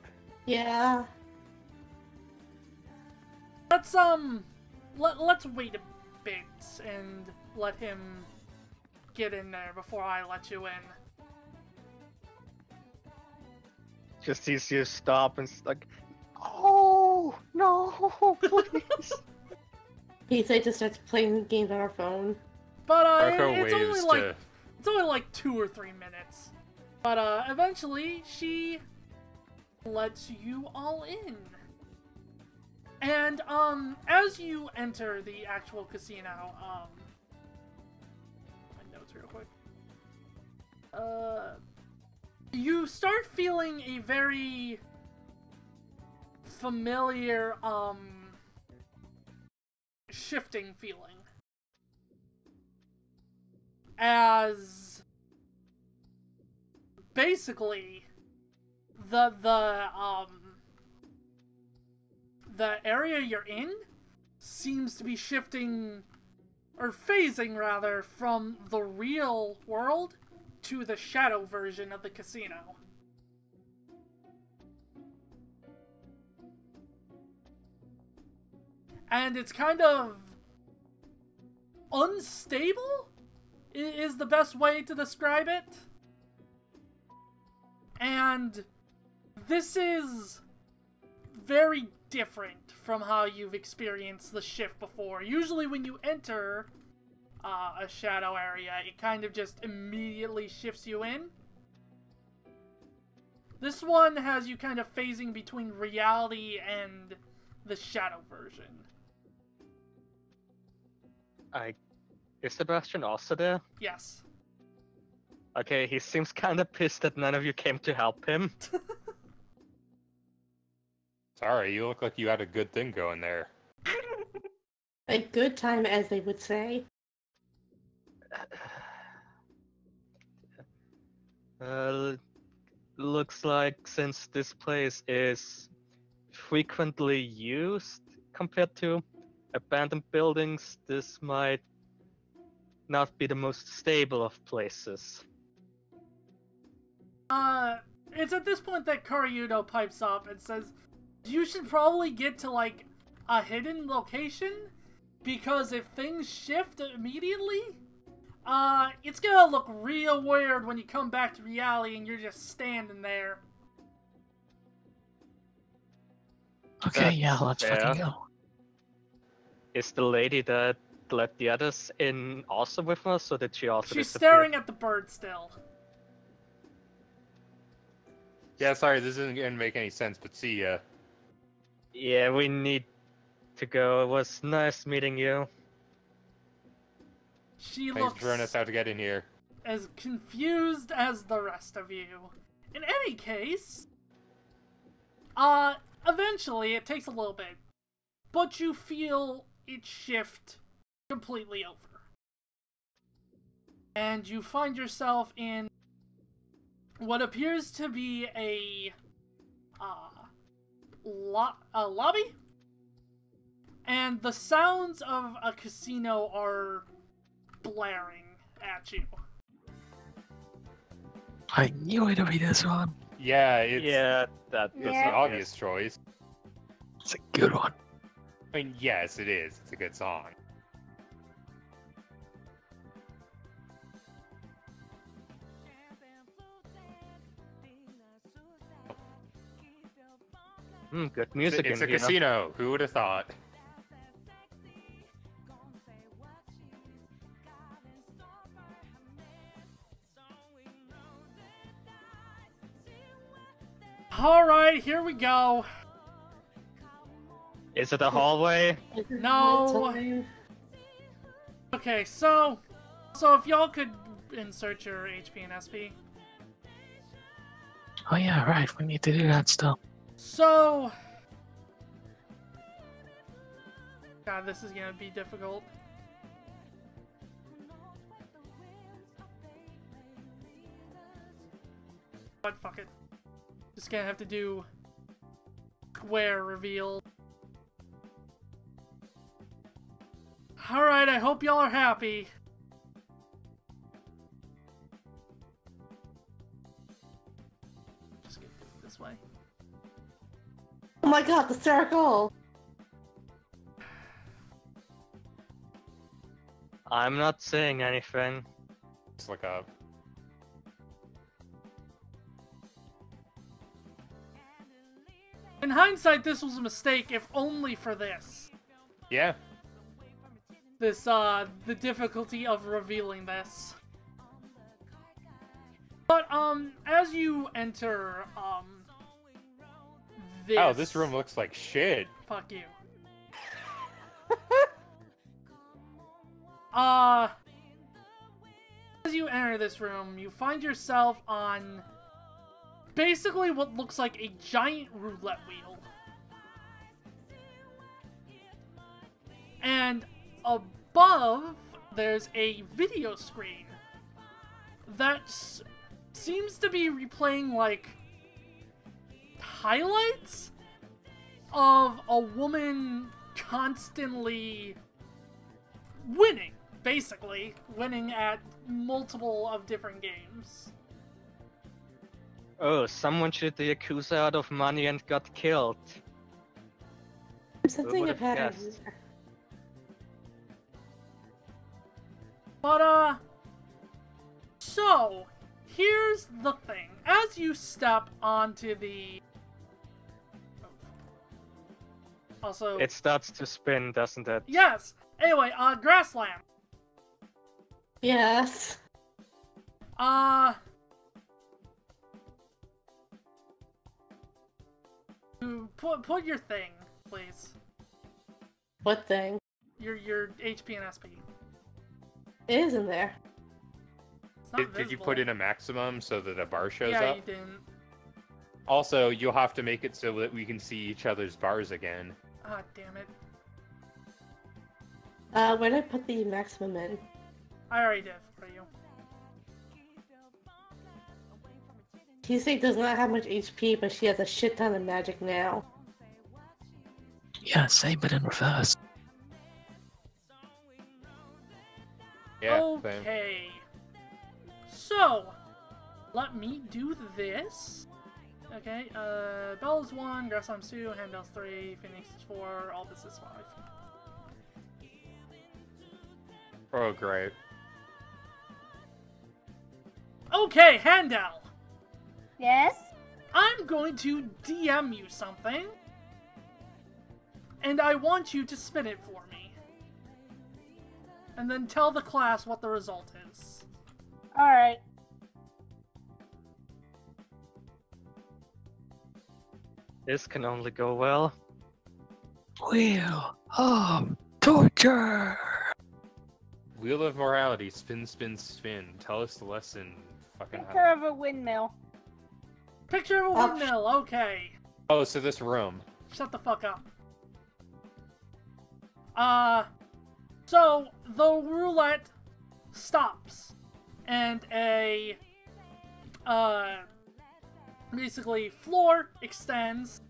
Speaker 3: Yeah.
Speaker 1: Let's wait bit and let him get in there before I let you in.
Speaker 4: Just sees you stop and it's like, oh no, please.
Speaker 3: Kisei just starts playing games on her phone.
Speaker 1: But
Speaker 2: Marco
Speaker 1: it's
Speaker 2: waves
Speaker 1: only like 2 or 3 minutes. But eventually she lets you all in. And as you enter the actual casino, my notes real quick. You start feeling a very familiar shifting feeling. As basically the area you're in seems to be shifting, or phasing rather, from the real world to the shadow version of the casino. And it's kind of unstable is the best way to describe it. And this is very different from how you've experienced the shift before. Usually when you enter a shadow area, it kind of just immediately shifts you in. This one has you kind of phasing between reality and the shadow version.
Speaker 4: Is Sebastian also there?
Speaker 1: Yes.
Speaker 4: Okay, he seems kind of pissed that none of you came to help him.
Speaker 2: Sorry, you look like you had a good thing going there.
Speaker 3: A good time, as they would say.
Speaker 4: Looks like since this place is frequently used compared to abandoned buildings, this might not be the most stable of places.
Speaker 1: It's at this point that Karyudo pipes up and says, you should probably get to, like, a hidden location, because if things shift immediately, it's gonna look real weird when you come back to reality and you're just standing there.
Speaker 6: Okay, yeah, let's fucking go.
Speaker 4: Is the lady that let the others in also with us, or did she also
Speaker 1: She's
Speaker 4: disappear?
Speaker 1: staring at the bird still.
Speaker 2: Yeah, sorry, this isn't gonna make any sense, but see ya.
Speaker 4: Yeah, we need to go. It was nice meeting you.
Speaker 1: She
Speaker 2: Thanks
Speaker 1: looks
Speaker 2: for showing us how to get in here.
Speaker 1: as confused as the rest of you. In any case, eventually it takes a little bit, but you feel it shift completely over. And you find yourself in what appears to be a lobby, and the sounds of a casino are blaring at you.
Speaker 6: I knew it'd be this one.
Speaker 2: Yeah, it's
Speaker 4: That's
Speaker 2: an
Speaker 7: Yeah.
Speaker 2: obvious choice.
Speaker 6: It's a good one.
Speaker 2: I mean, yes, it is. It's a good song.
Speaker 4: Good music
Speaker 2: It's a
Speaker 4: in here.
Speaker 2: casino. Who would have thought?
Speaker 1: Alright, here we go.
Speaker 4: Is it a hallway?
Speaker 1: No.
Speaker 3: Nighttime.
Speaker 1: Okay, so if y'all could insert your HP and SP.
Speaker 6: Oh yeah, right, we need to do that still.
Speaker 1: So... God, this is gonna be difficult. But fuck it. Just gonna have to do square reveal. Alright, I hope y'all are happy. Just gonna do it this way.
Speaker 3: Oh my god, the circle!
Speaker 4: I'm not saying anything.
Speaker 2: Just look up.
Speaker 1: In hindsight, this was a mistake, if only for this.
Speaker 2: Yeah.
Speaker 1: This, the difficulty of revealing this. But, as you enter, this...
Speaker 2: Oh, this room looks like shit.
Speaker 1: Fuck you. As you enter this room, you find yourself on basically what looks like a giant roulette wheel. And above, there's a video screen that seems to be replaying, like, highlights of a woman constantly winning, basically. Winning at multiple of different games.
Speaker 4: Oh, someone cheated the Yakuza out of money and got killed.
Speaker 3: I'm sensing a
Speaker 4: would've
Speaker 3: pattern.
Speaker 4: guessed?
Speaker 1: But, so, here's the thing. As you step onto the... Also...
Speaker 4: It starts to spin, doesn't it?
Speaker 1: Yes! Anyway, Grassland.
Speaker 3: Yes.
Speaker 1: Put your thing, please.
Speaker 3: What thing?
Speaker 1: Your HP and SP.
Speaker 3: It is in there.
Speaker 1: It's not
Speaker 2: Did you
Speaker 1: visible.
Speaker 2: put in a maximum so that a bar shows
Speaker 1: Yeah,
Speaker 2: up?
Speaker 1: you didn't.
Speaker 2: Also, you'll have to make it so that we can see each other's bars again.
Speaker 1: Ah, damn it.
Speaker 3: Where did I put the maximum in?
Speaker 1: I already did for you.
Speaker 3: Kisei does not have much HP, but she has a shit ton of magic now.
Speaker 6: Yeah, same but in reverse.
Speaker 2: Yeah, same.
Speaker 1: Okay. So, let me do this. Okay, Bella's 1, Grassland's 2, Handel's 3, Phoenix is 4, all this is 5.
Speaker 2: Oh, great.
Speaker 1: Okay, Handel!
Speaker 5: Yes?
Speaker 1: I'm going to DM you something, and I want you to spin it for me. And then tell the class what the result is.
Speaker 5: Alright.
Speaker 4: This can only go well.
Speaker 6: Wheel of torture!
Speaker 2: Wheel of morality, spin, spin, spin. Tell us the lesson. Fucking
Speaker 5: Picture of a windmill.
Speaker 1: Picture of a windmill, okay.
Speaker 2: Oh, so this room.
Speaker 1: Shut the fuck up. So, the roulette stops, and a, basically, floor extends,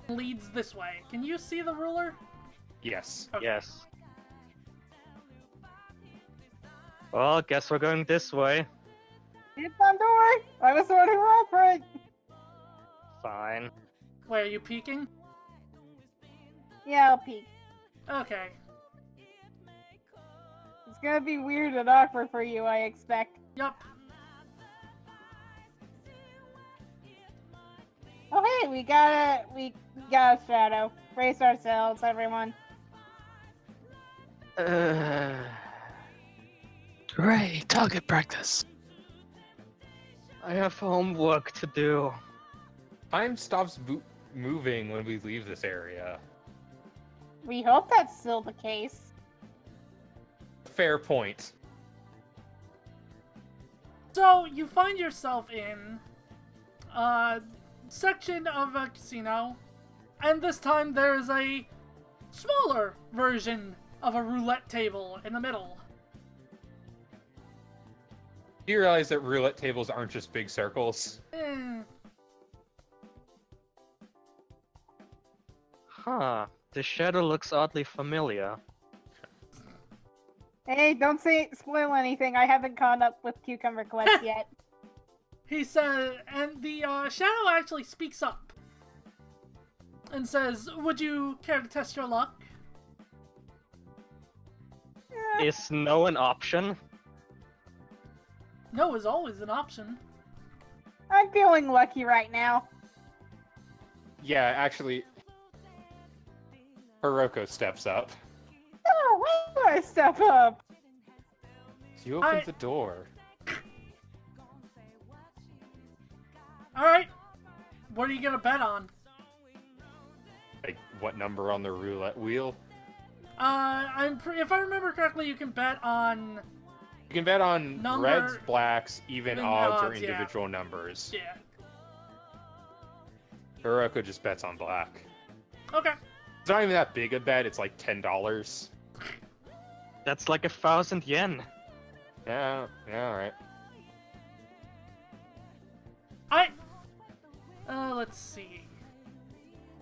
Speaker 1: and leads this way. Can you see the ruler?
Speaker 2: Yes.
Speaker 1: Okay.
Speaker 4: Yes. Well, guess we're going this way.
Speaker 5: It's on door! I was sorting roll break!
Speaker 4: Fine.
Speaker 1: Wait, are you peeking?
Speaker 5: Yeah, I'll peek.
Speaker 1: Okay.
Speaker 5: It's gonna be weird and awkward for you, I expect.
Speaker 1: Yup.
Speaker 5: Oh hey, we got a shadow. Brace ourselves, everyone.
Speaker 6: Hooray, target practice.
Speaker 4: I have homework to do.
Speaker 2: Time stops moving when we leave this area.
Speaker 5: We hope that's still the case.
Speaker 2: Fair point.
Speaker 1: So, you find yourself in a section of a casino, and this time there's a smaller version of a roulette table in the middle.
Speaker 2: Do you realize that roulette tables aren't just big circles?
Speaker 4: Huh. The shadow looks oddly familiar.
Speaker 5: Hey, don't spoil anything. I haven't caught up with Cucumber Quest yet.
Speaker 1: He said, and the shadow actually speaks up and says, "Would you care to test your luck?"
Speaker 4: Is no an option?
Speaker 1: No is always an option.
Speaker 5: I'm feeling lucky right now.
Speaker 2: Yeah, actually, Hiroko steps up.
Speaker 5: Oh, why do I step up?
Speaker 2: You opened the door.
Speaker 1: Alright. What are you gonna bet on?
Speaker 2: Like, what number on the roulette wheel?
Speaker 1: If I remember correctly, you can bet on...
Speaker 2: You can bet on
Speaker 1: Number-
Speaker 2: reds, blacks, even odds, or
Speaker 1: odds, yeah.
Speaker 2: individual numbers.
Speaker 1: Yeah.
Speaker 2: Hiroko just bets on black.
Speaker 1: Okay.
Speaker 2: It's not even that big a bet, it's like $10.
Speaker 4: That's like 1,000 yen.
Speaker 2: Yeah, alright.
Speaker 1: Let's see.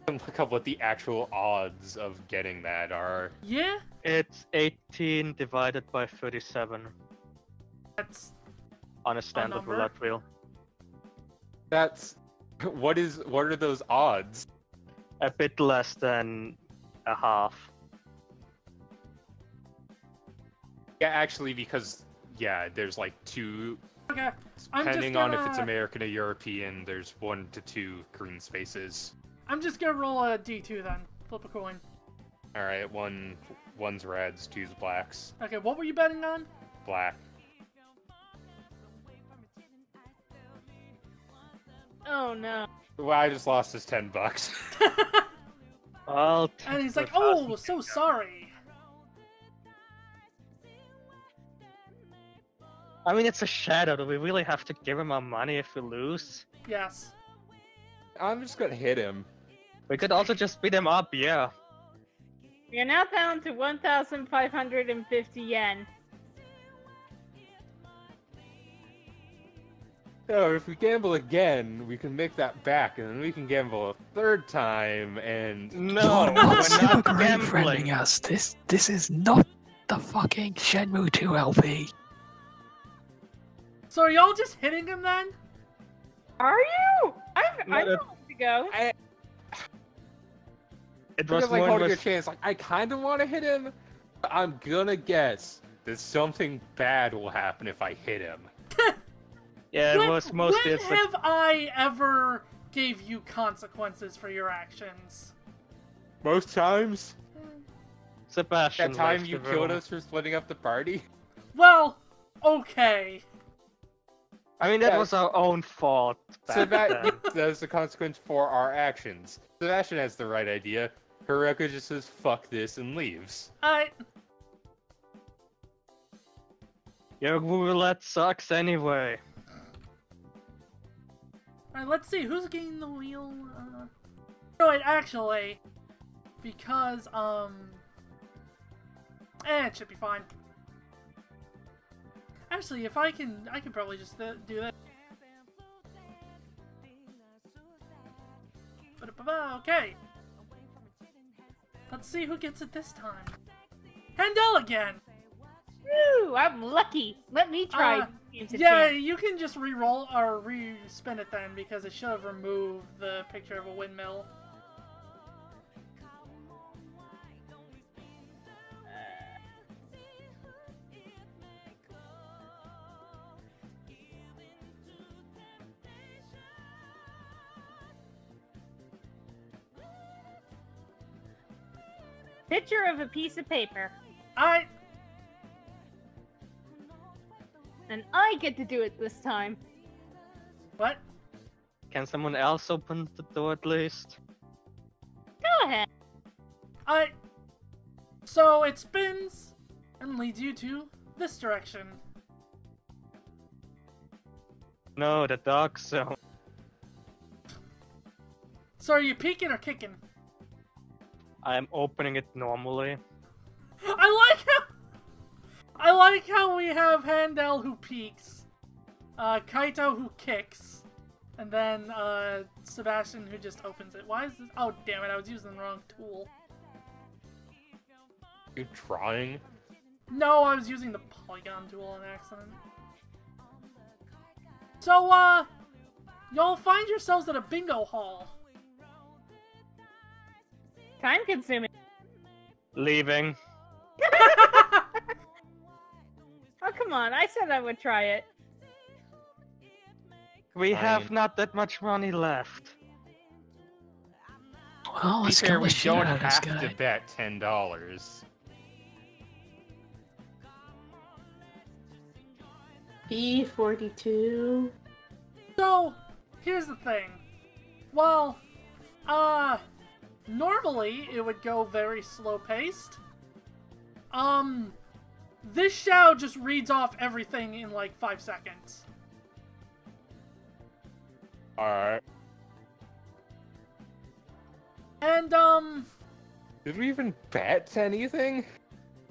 Speaker 2: Look up what the actual odds of getting that are.
Speaker 1: Yeah?
Speaker 4: It's 18 divided by 37
Speaker 1: That's...
Speaker 4: on a standard
Speaker 1: number?
Speaker 4: roulette wheel.
Speaker 2: That's... What are those odds?
Speaker 4: A bit less than a half.
Speaker 2: Yeah, actually, because, yeah, there's like two...
Speaker 1: Okay. I'm just
Speaker 2: Depending on if it's
Speaker 1: gonna-
Speaker 2: American or European, there's 1 to 2 green spaces.
Speaker 1: I'm just gonna roll a d2 then. Flip a coin.
Speaker 2: Alright, one's reds, two's blacks.
Speaker 1: Okay, what were you betting on?
Speaker 2: Black.
Speaker 5: Oh no.
Speaker 2: Well, I just lost his $10.
Speaker 4: Well,
Speaker 1: And he's like,
Speaker 4: 1,000
Speaker 1: oh, so sorry.
Speaker 4: I mean, it's a shadow. Do we really have to give him our money if we lose?
Speaker 1: Yes.
Speaker 2: I'm just gonna hit him.
Speaker 4: We could also just beat him up, yeah.
Speaker 5: You're now down to 1,550 yen.
Speaker 2: So if we gamble again, we can make that back, and then we can gamble a third time, and...
Speaker 4: No,
Speaker 6: You're not
Speaker 4: we're
Speaker 6: super
Speaker 4: not
Speaker 6: great
Speaker 4: gambling.
Speaker 6: friending us. This is not the fucking Shenmue 2 LP.
Speaker 1: So are y'all just hitting him then?
Speaker 5: Are you? I'm
Speaker 4: Not
Speaker 5: ready
Speaker 4: a-
Speaker 5: to go.
Speaker 4: It was
Speaker 2: Because, like,
Speaker 4: one
Speaker 2: holding a
Speaker 4: with...
Speaker 2: chance, like, I kind of want to hit him, but I'm gonna guess that something bad will happen if I hit him.
Speaker 4: Yeah, it
Speaker 1: When-
Speaker 4: was mostly...
Speaker 1: When
Speaker 4: It's like,
Speaker 1: have I ever gave you consequences for your actions?
Speaker 2: Most times?
Speaker 4: Sebastian
Speaker 2: That time
Speaker 4: left
Speaker 2: you
Speaker 4: the
Speaker 2: killed
Speaker 4: room.
Speaker 2: us for splitting up the party?
Speaker 1: Well, okay.
Speaker 4: I mean, that
Speaker 2: Yeah.
Speaker 4: was our own fault.
Speaker 2: So
Speaker 4: back
Speaker 2: that
Speaker 4: then.
Speaker 2: that's the consequence for our actions. Sebastian has the right idea. Hiroko just says, fuck this, and leaves.
Speaker 4: Your roulette sucks anyway.
Speaker 1: Alright, let's see, who's getting the wheel? No, wait, actually, because, it should be fine. Actually, if I can probably just do that. Okay. Let's see who gets it this time. Handel again!
Speaker 5: Woo! I'm lucky. Let me try.
Speaker 1: Yeah, you can just re-roll or re-spin it then, because it should have removed the picture of a windmill.
Speaker 5: Picture of a piece of paper. And I get to do it this time.
Speaker 1: What?
Speaker 4: Can someone else open the door at least?
Speaker 5: Go ahead.
Speaker 1: So it spins and leads you to this direction.
Speaker 4: No, the dark zone.
Speaker 1: So are you peeking or kicking?
Speaker 4: I'm opening it normally.
Speaker 1: I like how we have Handel who peeks, Kaito who kicks, and then Sebastian who just opens it. Why is this? Oh damn it! I was using the wrong tool.
Speaker 2: You trying?
Speaker 1: No, I was using the polygon tool on accident. So y'all find yourselves at a bingo hall.
Speaker 5: Time consuming.
Speaker 4: Leaving.
Speaker 5: come on. I said I would try it.
Speaker 4: We have
Speaker 2: Fine.
Speaker 4: not that much money left.
Speaker 6: Well,
Speaker 2: To be
Speaker 6: let's
Speaker 2: fair,
Speaker 6: kill
Speaker 2: we
Speaker 6: the shit
Speaker 2: don't
Speaker 6: out of this
Speaker 2: have to
Speaker 6: guy.
Speaker 2: bet $10.
Speaker 3: B42.
Speaker 1: So, here's the thing. Well, normally it would go very slow-paced. This show just reads off everything in like 5 seconds.
Speaker 2: Alright.
Speaker 1: And,
Speaker 2: Did we even bet anything?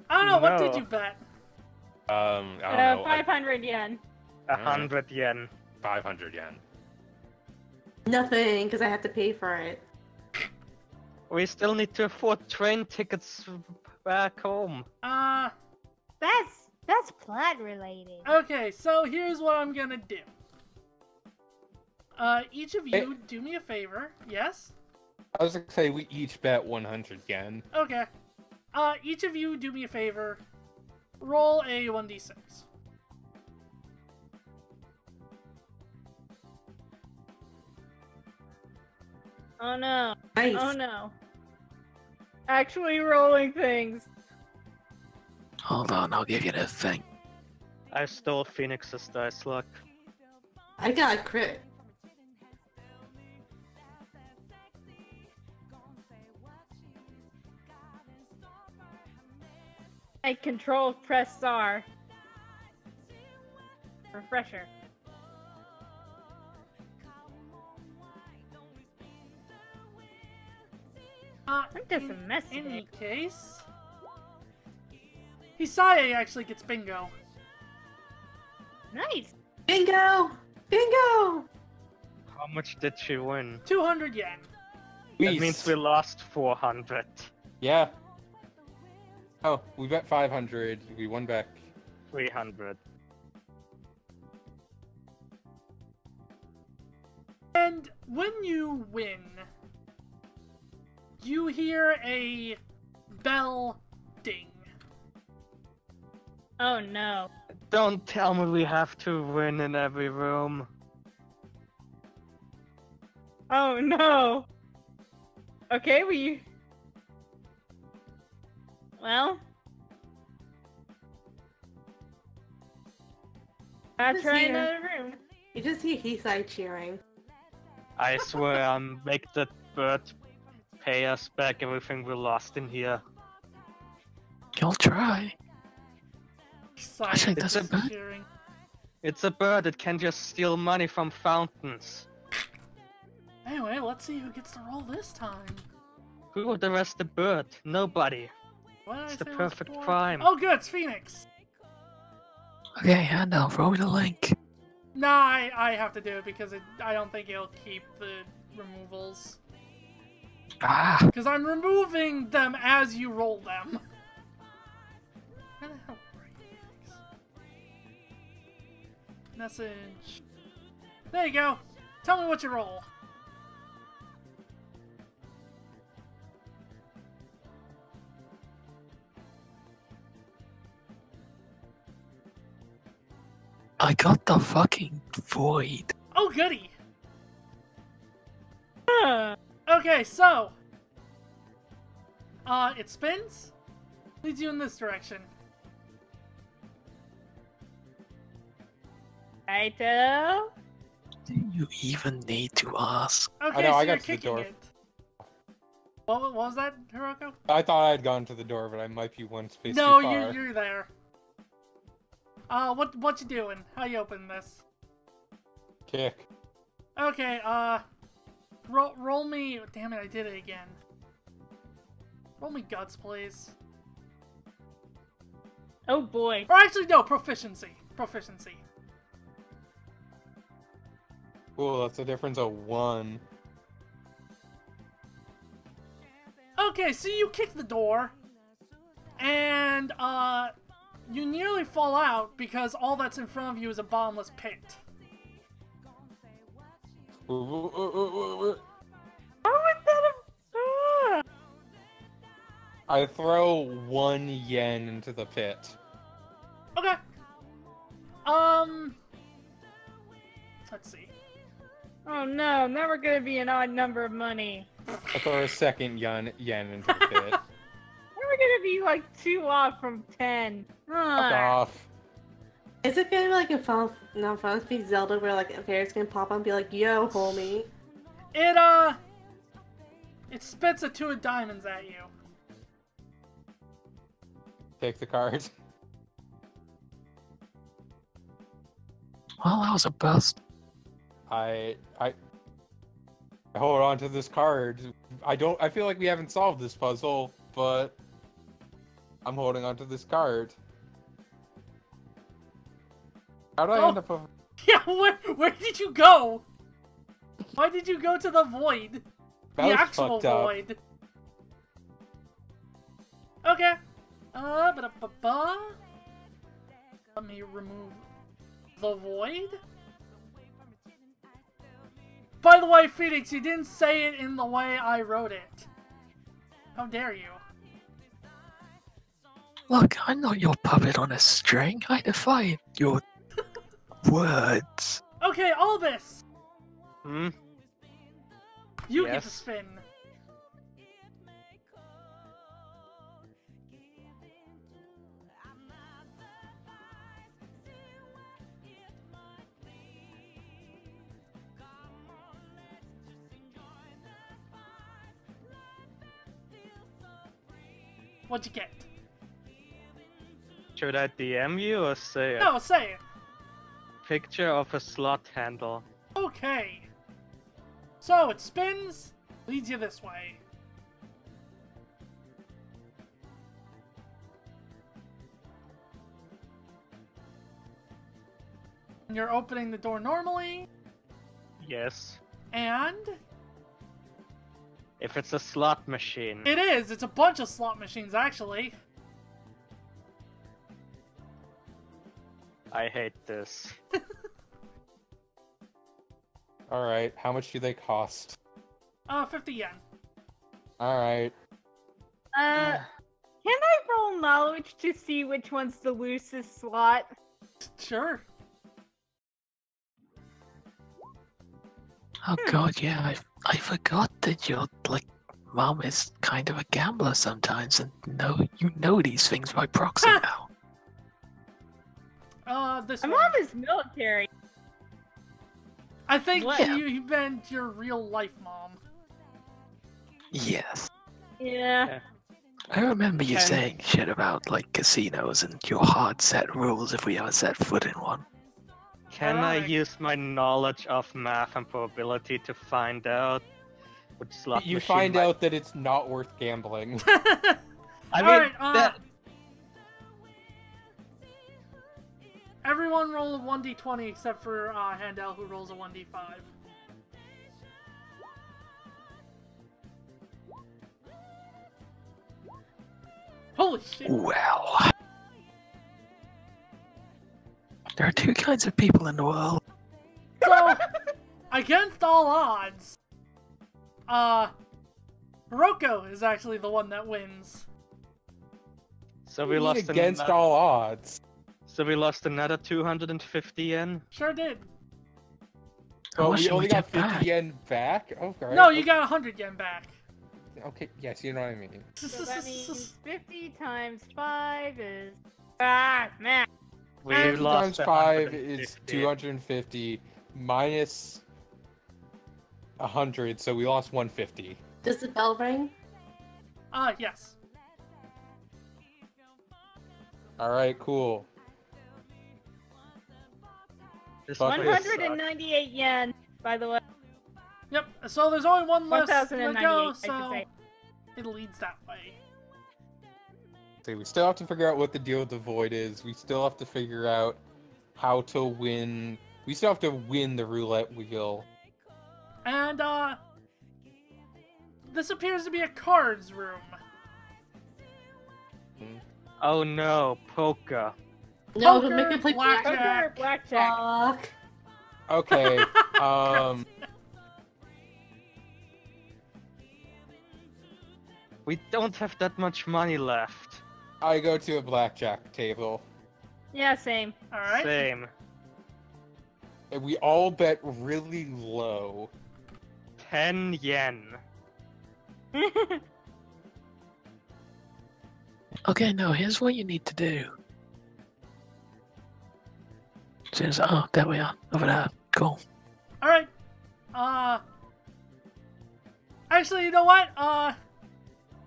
Speaker 1: I don't know, what did
Speaker 4: No.
Speaker 1: you bet?
Speaker 2: I don't know.
Speaker 5: 500 yen.
Speaker 4: 100 yen.
Speaker 2: 500 yen.
Speaker 3: Nothing, because I have to pay for it.
Speaker 4: We still need to afford train tickets back home.
Speaker 7: That's plot related.
Speaker 1: Okay, so here's what I'm gonna do. Each of you do me a favor, yes?
Speaker 2: I was gonna say we each bet 100 yen.
Speaker 1: Okay. Each of you do me a favor. Roll a 1d6.
Speaker 5: Oh no.
Speaker 3: Nice.
Speaker 5: Oh no. Actually rolling things.
Speaker 6: Hold on, I'll give you the thing.
Speaker 4: I stole Phoenix's dice luck.
Speaker 3: I got a crit.
Speaker 5: I control press R. Refresher. I'm just a mess
Speaker 1: In
Speaker 5: today.
Speaker 1: any case, Hisaye actually gets bingo.
Speaker 5: Nice.
Speaker 3: Bingo! Bingo!
Speaker 4: How much did she win?
Speaker 1: 200 yen.
Speaker 4: That means we lost 400.
Speaker 2: Yeah. Oh, we bet 500. We won back.
Speaker 4: 300.
Speaker 1: And when you win, you hear a bell ding.
Speaker 5: Oh no.
Speaker 4: Don't tell me we have to win in every room.
Speaker 5: Oh no. Okay, well. I'll
Speaker 3: Just
Speaker 5: try
Speaker 3: here.
Speaker 5: another room.
Speaker 3: You just hear Hisai cheering.
Speaker 4: I swear I'll make that bird pay us back everything we lost in here.
Speaker 6: You'll try.
Speaker 1: Hisaye
Speaker 6: I think
Speaker 1: is
Speaker 6: that's a bad-
Speaker 1: cheering.
Speaker 4: It's a bird that can just steal money from fountains.
Speaker 1: Anyway, let's see who gets to roll this time.
Speaker 4: Who would arrest the bird? Nobody.
Speaker 1: What did I
Speaker 4: It's the
Speaker 1: say was
Speaker 4: perfect
Speaker 1: 4?
Speaker 4: crime.
Speaker 1: Oh, good, it's Phoenix.
Speaker 6: Okay, hand out, throw me the link.
Speaker 1: Nah, I have to do it because I don't think it'll keep the removals.
Speaker 6: Ah,
Speaker 1: Because I'm removing them as you roll them. Where the hell are you, Phoenix? Message. There you go. Tell me what you roll.
Speaker 6: I got the fucking void.
Speaker 1: Oh, goody.
Speaker 5: Huh.
Speaker 1: Okay, so. It spins. Leads you in this direction.
Speaker 5: Righto.
Speaker 6: Do you even need to ask?
Speaker 1: Okay,
Speaker 2: know,
Speaker 1: so
Speaker 2: I
Speaker 1: you're
Speaker 2: got to the
Speaker 1: kicking
Speaker 2: door.
Speaker 1: it. What was that, Hiroko?
Speaker 2: I thought I had gone to the door, but I might be one space
Speaker 1: No,
Speaker 2: too far.
Speaker 1: you're there. What you doing? How you open this?
Speaker 2: Kick.
Speaker 1: Okay, roll me. Damn it, I did it again. Roll me guts, please.
Speaker 5: Oh boy.
Speaker 1: Or actually, no, proficiency. Proficiency.
Speaker 2: Cool, that's a difference of 1.
Speaker 1: Okay, so you kick the door, and you nearly fall out because all that's in front of you is a bottomless pit.
Speaker 5: How was that a...
Speaker 2: I throw 1 yen into the pit.
Speaker 1: Okay. Let's see.
Speaker 5: Oh no, now we're gonna be an odd number of money.
Speaker 2: I'll throw a second yen into the pit.
Speaker 5: Now we're gonna be like 2 off from 10.
Speaker 2: Fuck
Speaker 5: Ah.
Speaker 2: off.
Speaker 3: Is it gonna be like a Final Fantasy Zelda where like a fairy's gonna pop up and be like, yo, homie?
Speaker 1: It spits a 2 of diamonds at you.
Speaker 2: Take the card.
Speaker 6: Well, that was a bust.
Speaker 2: I hold on to this card. I feel like we haven't solved this puzzle, but I'm holding on to this card. How did I end up over...
Speaker 1: Yeah, where did you go? Why did you go to the void?
Speaker 2: That
Speaker 1: The
Speaker 2: was
Speaker 1: actual
Speaker 2: fucked up.
Speaker 1: void. Okay. Ba-da-ba-ba. Let me remove the void. By the way, Phoenix, you didn't say it in the way I wrote it. How dare you?
Speaker 6: Look, I'm not your puppet on a string. I defy your words.
Speaker 1: Okay, Albus!
Speaker 4: Hmm?
Speaker 1: You get
Speaker 4: Yes?
Speaker 1: to spin. What'd you get?
Speaker 4: Should I DM you or say it?
Speaker 1: No, say it.
Speaker 4: Picture of a slot handle.
Speaker 1: Okay. So it spins, leads you this way. And you're opening the door normally,
Speaker 4: Yes.
Speaker 1: and
Speaker 4: If it's a slot machine.
Speaker 1: it is. It's a bunch of slot machines, actually.
Speaker 4: I hate this.
Speaker 2: Alright, how much do they cost?
Speaker 1: 50 yen.
Speaker 2: Alright.
Speaker 5: Can I roll knowledge to see which one's the loosest slot?
Speaker 1: Sure.
Speaker 6: Oh god, yeah, I forgot that your mom is kind of a gambler sometimes, and you know these things by proxy now.
Speaker 1: This
Speaker 5: My
Speaker 1: one.
Speaker 5: mom is military.
Speaker 1: I think
Speaker 5: What?
Speaker 1: you meant your real life mom.
Speaker 6: Yes.
Speaker 5: Yeah.
Speaker 6: I remember you
Speaker 4: And-
Speaker 6: saying shit about casinos and your hard set rules if we ever set foot in one.
Speaker 4: Can I
Speaker 1: Alright.
Speaker 4: use my knowledge of math and probability to find out which slot
Speaker 2: You
Speaker 4: machine
Speaker 2: find
Speaker 4: might-
Speaker 2: out that it's not worth gambling.
Speaker 4: I mean,
Speaker 1: Alright,
Speaker 4: that...
Speaker 1: Everyone roll a 1d20 except for Handel, who rolls a 1d5. Holy shit!
Speaker 6: Well. There are two kinds of people in the world.
Speaker 1: So, against all odds, Hiroko is actually the one that wins.
Speaker 4: So
Speaker 2: What
Speaker 4: we
Speaker 2: do you mean
Speaker 4: lost
Speaker 2: against
Speaker 4: another...
Speaker 2: all odds.
Speaker 4: So we lost another 250 yen.
Speaker 1: Sure did.
Speaker 6: How
Speaker 2: But
Speaker 6: much
Speaker 2: we
Speaker 6: should
Speaker 2: only
Speaker 6: we
Speaker 2: got
Speaker 6: get
Speaker 2: 50
Speaker 6: back?
Speaker 2: yen back? Okay.
Speaker 1: No, you got 100 yen back.
Speaker 2: Okay, yes, you know what I mean.
Speaker 5: So that means 50 times 5 is... Ah, man.
Speaker 4: We
Speaker 1: And
Speaker 2: 50
Speaker 4: lost
Speaker 2: times 5 is
Speaker 4: 150.
Speaker 2: 250 minus 100, so we lost 150.
Speaker 3: Does the bell ring?
Speaker 1: Yes.
Speaker 2: Alright, cool.
Speaker 4: This
Speaker 2: Fuck
Speaker 4: place
Speaker 2: this.
Speaker 4: sucks.
Speaker 5: 198 yen, by the way.
Speaker 1: Yep, so there's only one less to
Speaker 5: 1,098,
Speaker 1: go,
Speaker 5: I should
Speaker 1: so
Speaker 5: say.
Speaker 1: it leads that way.
Speaker 2: See, we still have to figure out what the deal with the void is. We still have to figure out how to win. We still have to win the roulette wheel.
Speaker 1: And, this appears to be a cards room.
Speaker 4: Oh no, poker.
Speaker 3: No,
Speaker 1: Poker,
Speaker 3: make it play
Speaker 1: blackjack.
Speaker 5: Blackjack.
Speaker 3: Fuck.
Speaker 2: Okay,
Speaker 4: We don't have that much money left.
Speaker 2: I go to a blackjack table.
Speaker 5: Yeah, same.
Speaker 1: Alright.
Speaker 4: Same.
Speaker 2: And we all bet really low.
Speaker 4: 10 yen.
Speaker 6: Okay, no, here's what you need to do. Oh, there we are. Over there. Cool.
Speaker 1: Alright. Actually, you know what?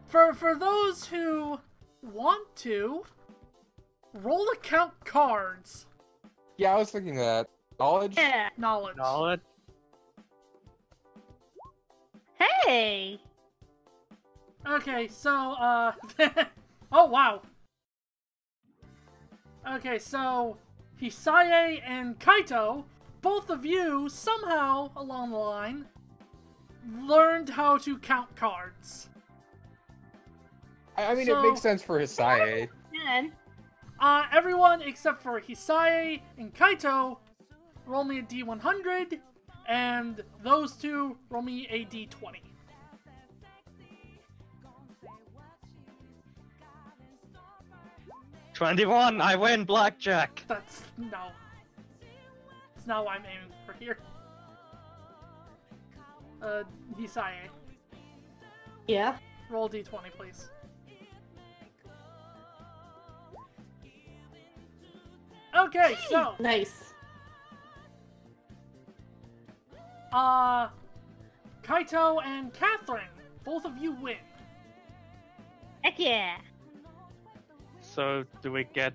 Speaker 1: For those who want to, roll to count cards.
Speaker 2: Yeah, I was thinking that. Knowledge?
Speaker 5: Yeah.
Speaker 1: Knowledge.
Speaker 4: Knowledge.
Speaker 5: Hey.
Speaker 1: Okay, so, oh, wow. Okay, so, Hisaye and Kaito, both of you, somehow along the line, learned how to count cards.
Speaker 2: I mean,
Speaker 1: So-
Speaker 2: it makes sense for Hisaye.
Speaker 5: 10.
Speaker 1: Everyone except for Hisaye and Kaito, roll me a D100, and those two, roll me a D20.
Speaker 4: 21, I win blackjack.
Speaker 1: That's, no. That's not what I'm aiming for here. Hisaye,
Speaker 3: Yeah.
Speaker 1: roll D20, please. Okay, so,
Speaker 3: Nice.
Speaker 1: Kaito and Catherine, both of you win.
Speaker 5: Heck yeah.
Speaker 4: So, do we get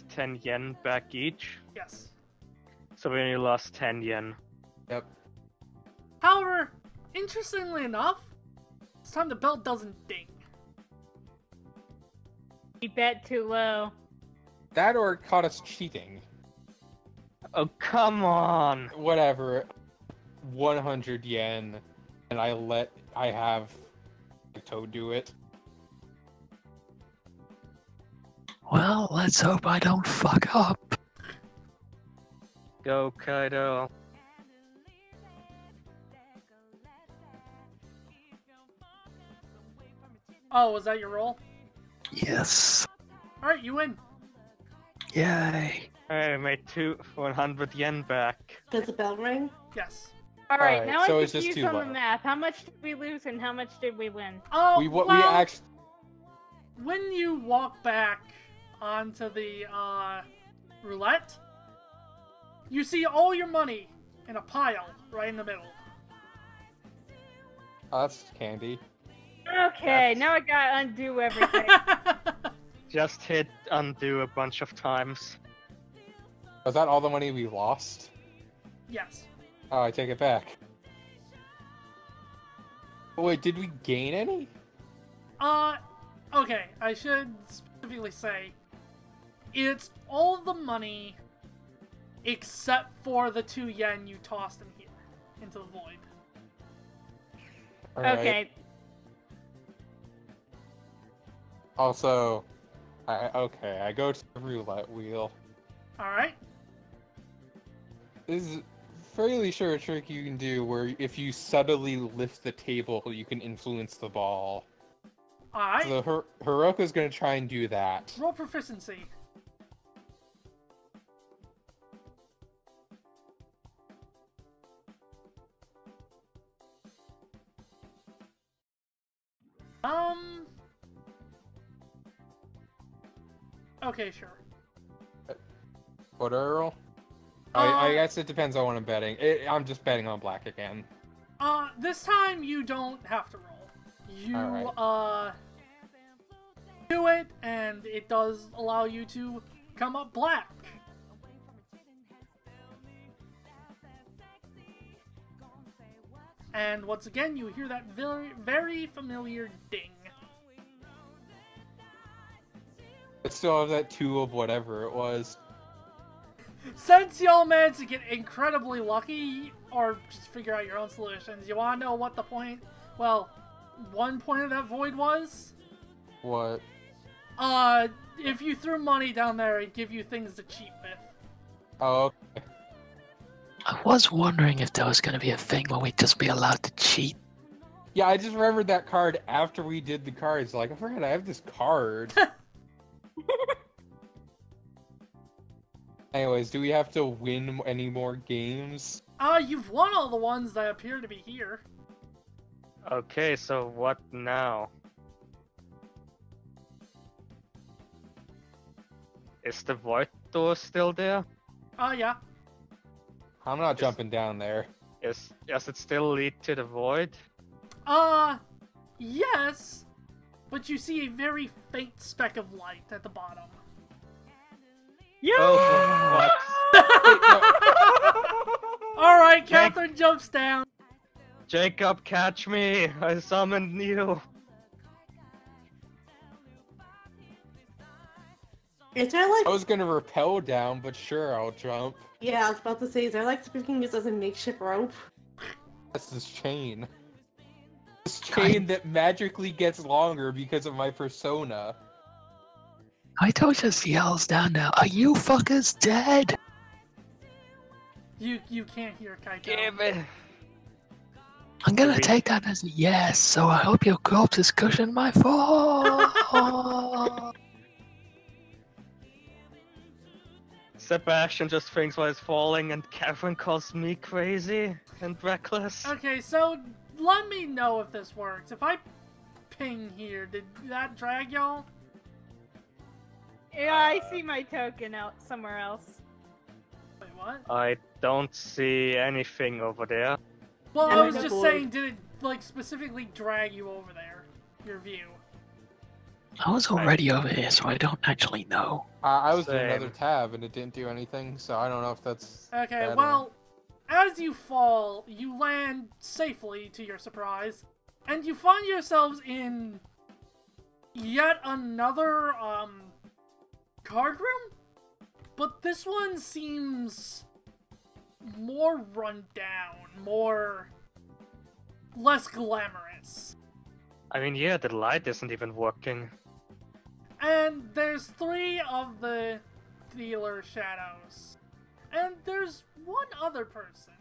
Speaker 4: 10 yen back each?
Speaker 1: Yes.
Speaker 4: So we only lost 10 yen.
Speaker 2: Yep.
Speaker 1: However, interestingly enough, this time the bell doesn't ding.
Speaker 5: You bet too low.
Speaker 2: That or it caught us cheating.
Speaker 4: Oh, come on!
Speaker 2: Whatever. 100 yen, and I have Toad do it.
Speaker 6: Well, let's hope I don't fuck up.
Speaker 4: Go, Kaido.
Speaker 1: Oh, was that your roll?
Speaker 6: Yes.
Speaker 1: Alright, you win.
Speaker 6: Yay.
Speaker 4: I made 100 yen back.
Speaker 3: Does the bell ring?
Speaker 1: Yes.
Speaker 5: Alright,
Speaker 2: Alright,
Speaker 5: now
Speaker 2: so
Speaker 5: I'm
Speaker 2: it's just
Speaker 5: confused
Speaker 2: too
Speaker 5: on the
Speaker 2: low.
Speaker 5: math. How much did we lose and how much did we win?
Speaker 1: Oh,
Speaker 2: we
Speaker 1: well,
Speaker 2: actually.
Speaker 1: when you walk back onto the roulette, you see all your money in a pile right in the middle.
Speaker 2: Oh, that's candy.
Speaker 5: Okay, now I gotta undo everything.
Speaker 4: Just hit undo a bunch of times.
Speaker 2: Was that all the money we lost?
Speaker 1: Yes.
Speaker 2: Oh, I take it back. Oh, wait, did we gain any?
Speaker 1: Okay, I should specifically say, it's all the money except for the 2 yen you tossed in here, into the void.
Speaker 2: Alright.
Speaker 5: Okay,
Speaker 2: Also, I go to the roulette wheel.
Speaker 1: Alright?
Speaker 2: This is fairly sure a trick you can do where if you subtly lift the table, you can influence the ball.
Speaker 1: Alright.
Speaker 2: So Hiroko's gonna try and do that.
Speaker 1: Roll proficiency. Okay, sure.
Speaker 2: What do I roll? I guess it depends on what I'm betting. I'm just betting on black again.
Speaker 1: This time you don't have to roll. You,
Speaker 2: Alright.
Speaker 1: do it, and it does allow you to come up black. And once again, you hear that very, very familiar ding.
Speaker 2: But still have that 2 of whatever it was.
Speaker 1: Since y'all managed to get incredibly lucky, or just figure out your own solutions, you want to know what the point? Well, one point of that void was?
Speaker 2: What?
Speaker 1: If you threw money down there, it'd give you things to cheat with.
Speaker 2: Oh, okay.
Speaker 6: I was wondering if there was going to be a thing where we'd just be allowed to cheat.
Speaker 2: Yeah, I just remembered that card after we did the cards. Like, I forgot I have this card. Anyways, do we have to win any more games?
Speaker 1: You've won all the ones that appear to be here.
Speaker 4: Okay, so what now? Is the void door still there?
Speaker 1: Yeah.
Speaker 2: I'm not jumping down there.
Speaker 4: Does it still lead to the void?
Speaker 1: Yes, but you see a very faint speck of light at the bottom.
Speaker 5: Yeah.
Speaker 4: Oh, for fuck's
Speaker 1: Alright, Catherine jumps down.
Speaker 4: Jacob, catch me! I summoned you!
Speaker 3: Is there like
Speaker 2: I was gonna rappel down, but sure, I'll jump.
Speaker 3: yeah, I was about to say, is there like something you can use as a makeshift rope?
Speaker 2: That's this chain. This chain that magically gets longer because of my persona.
Speaker 6: Kaito just yells down now, "Are you fuckers dead?"
Speaker 1: You can't hear Kaito.
Speaker 4: Give it!
Speaker 6: I'm gonna
Speaker 4: we-
Speaker 6: take that as a yes, so I hope your corpse is cushioned my fall.
Speaker 4: Sebastian just thinks while he's falling, and Catherine calls me crazy and reckless.
Speaker 1: Okay, so let me know if this works. If I ping here, did that drag y'all?
Speaker 5: Yeah, I see my token out somewhere else.
Speaker 1: Wait, what?
Speaker 4: I don't see anything over there.
Speaker 1: Well,
Speaker 3: And
Speaker 1: I was
Speaker 3: the
Speaker 1: just
Speaker 3: board.
Speaker 1: saying, did it, like, specifically drag you over there? Your view?
Speaker 6: I was already over here, so I don't actually know.
Speaker 2: I was in
Speaker 4: Same.
Speaker 2: another tab and it didn't do anything, so I don't know if that's
Speaker 1: Okay,
Speaker 2: better.
Speaker 1: well, as you fall, you land safely, to your surprise, and you find yourselves in yet another, card room? But this one seems more run down, less glamorous.
Speaker 4: I mean, yeah, the light isn't even working.
Speaker 1: And there's 3 of the dealer shadows. And there's one other person.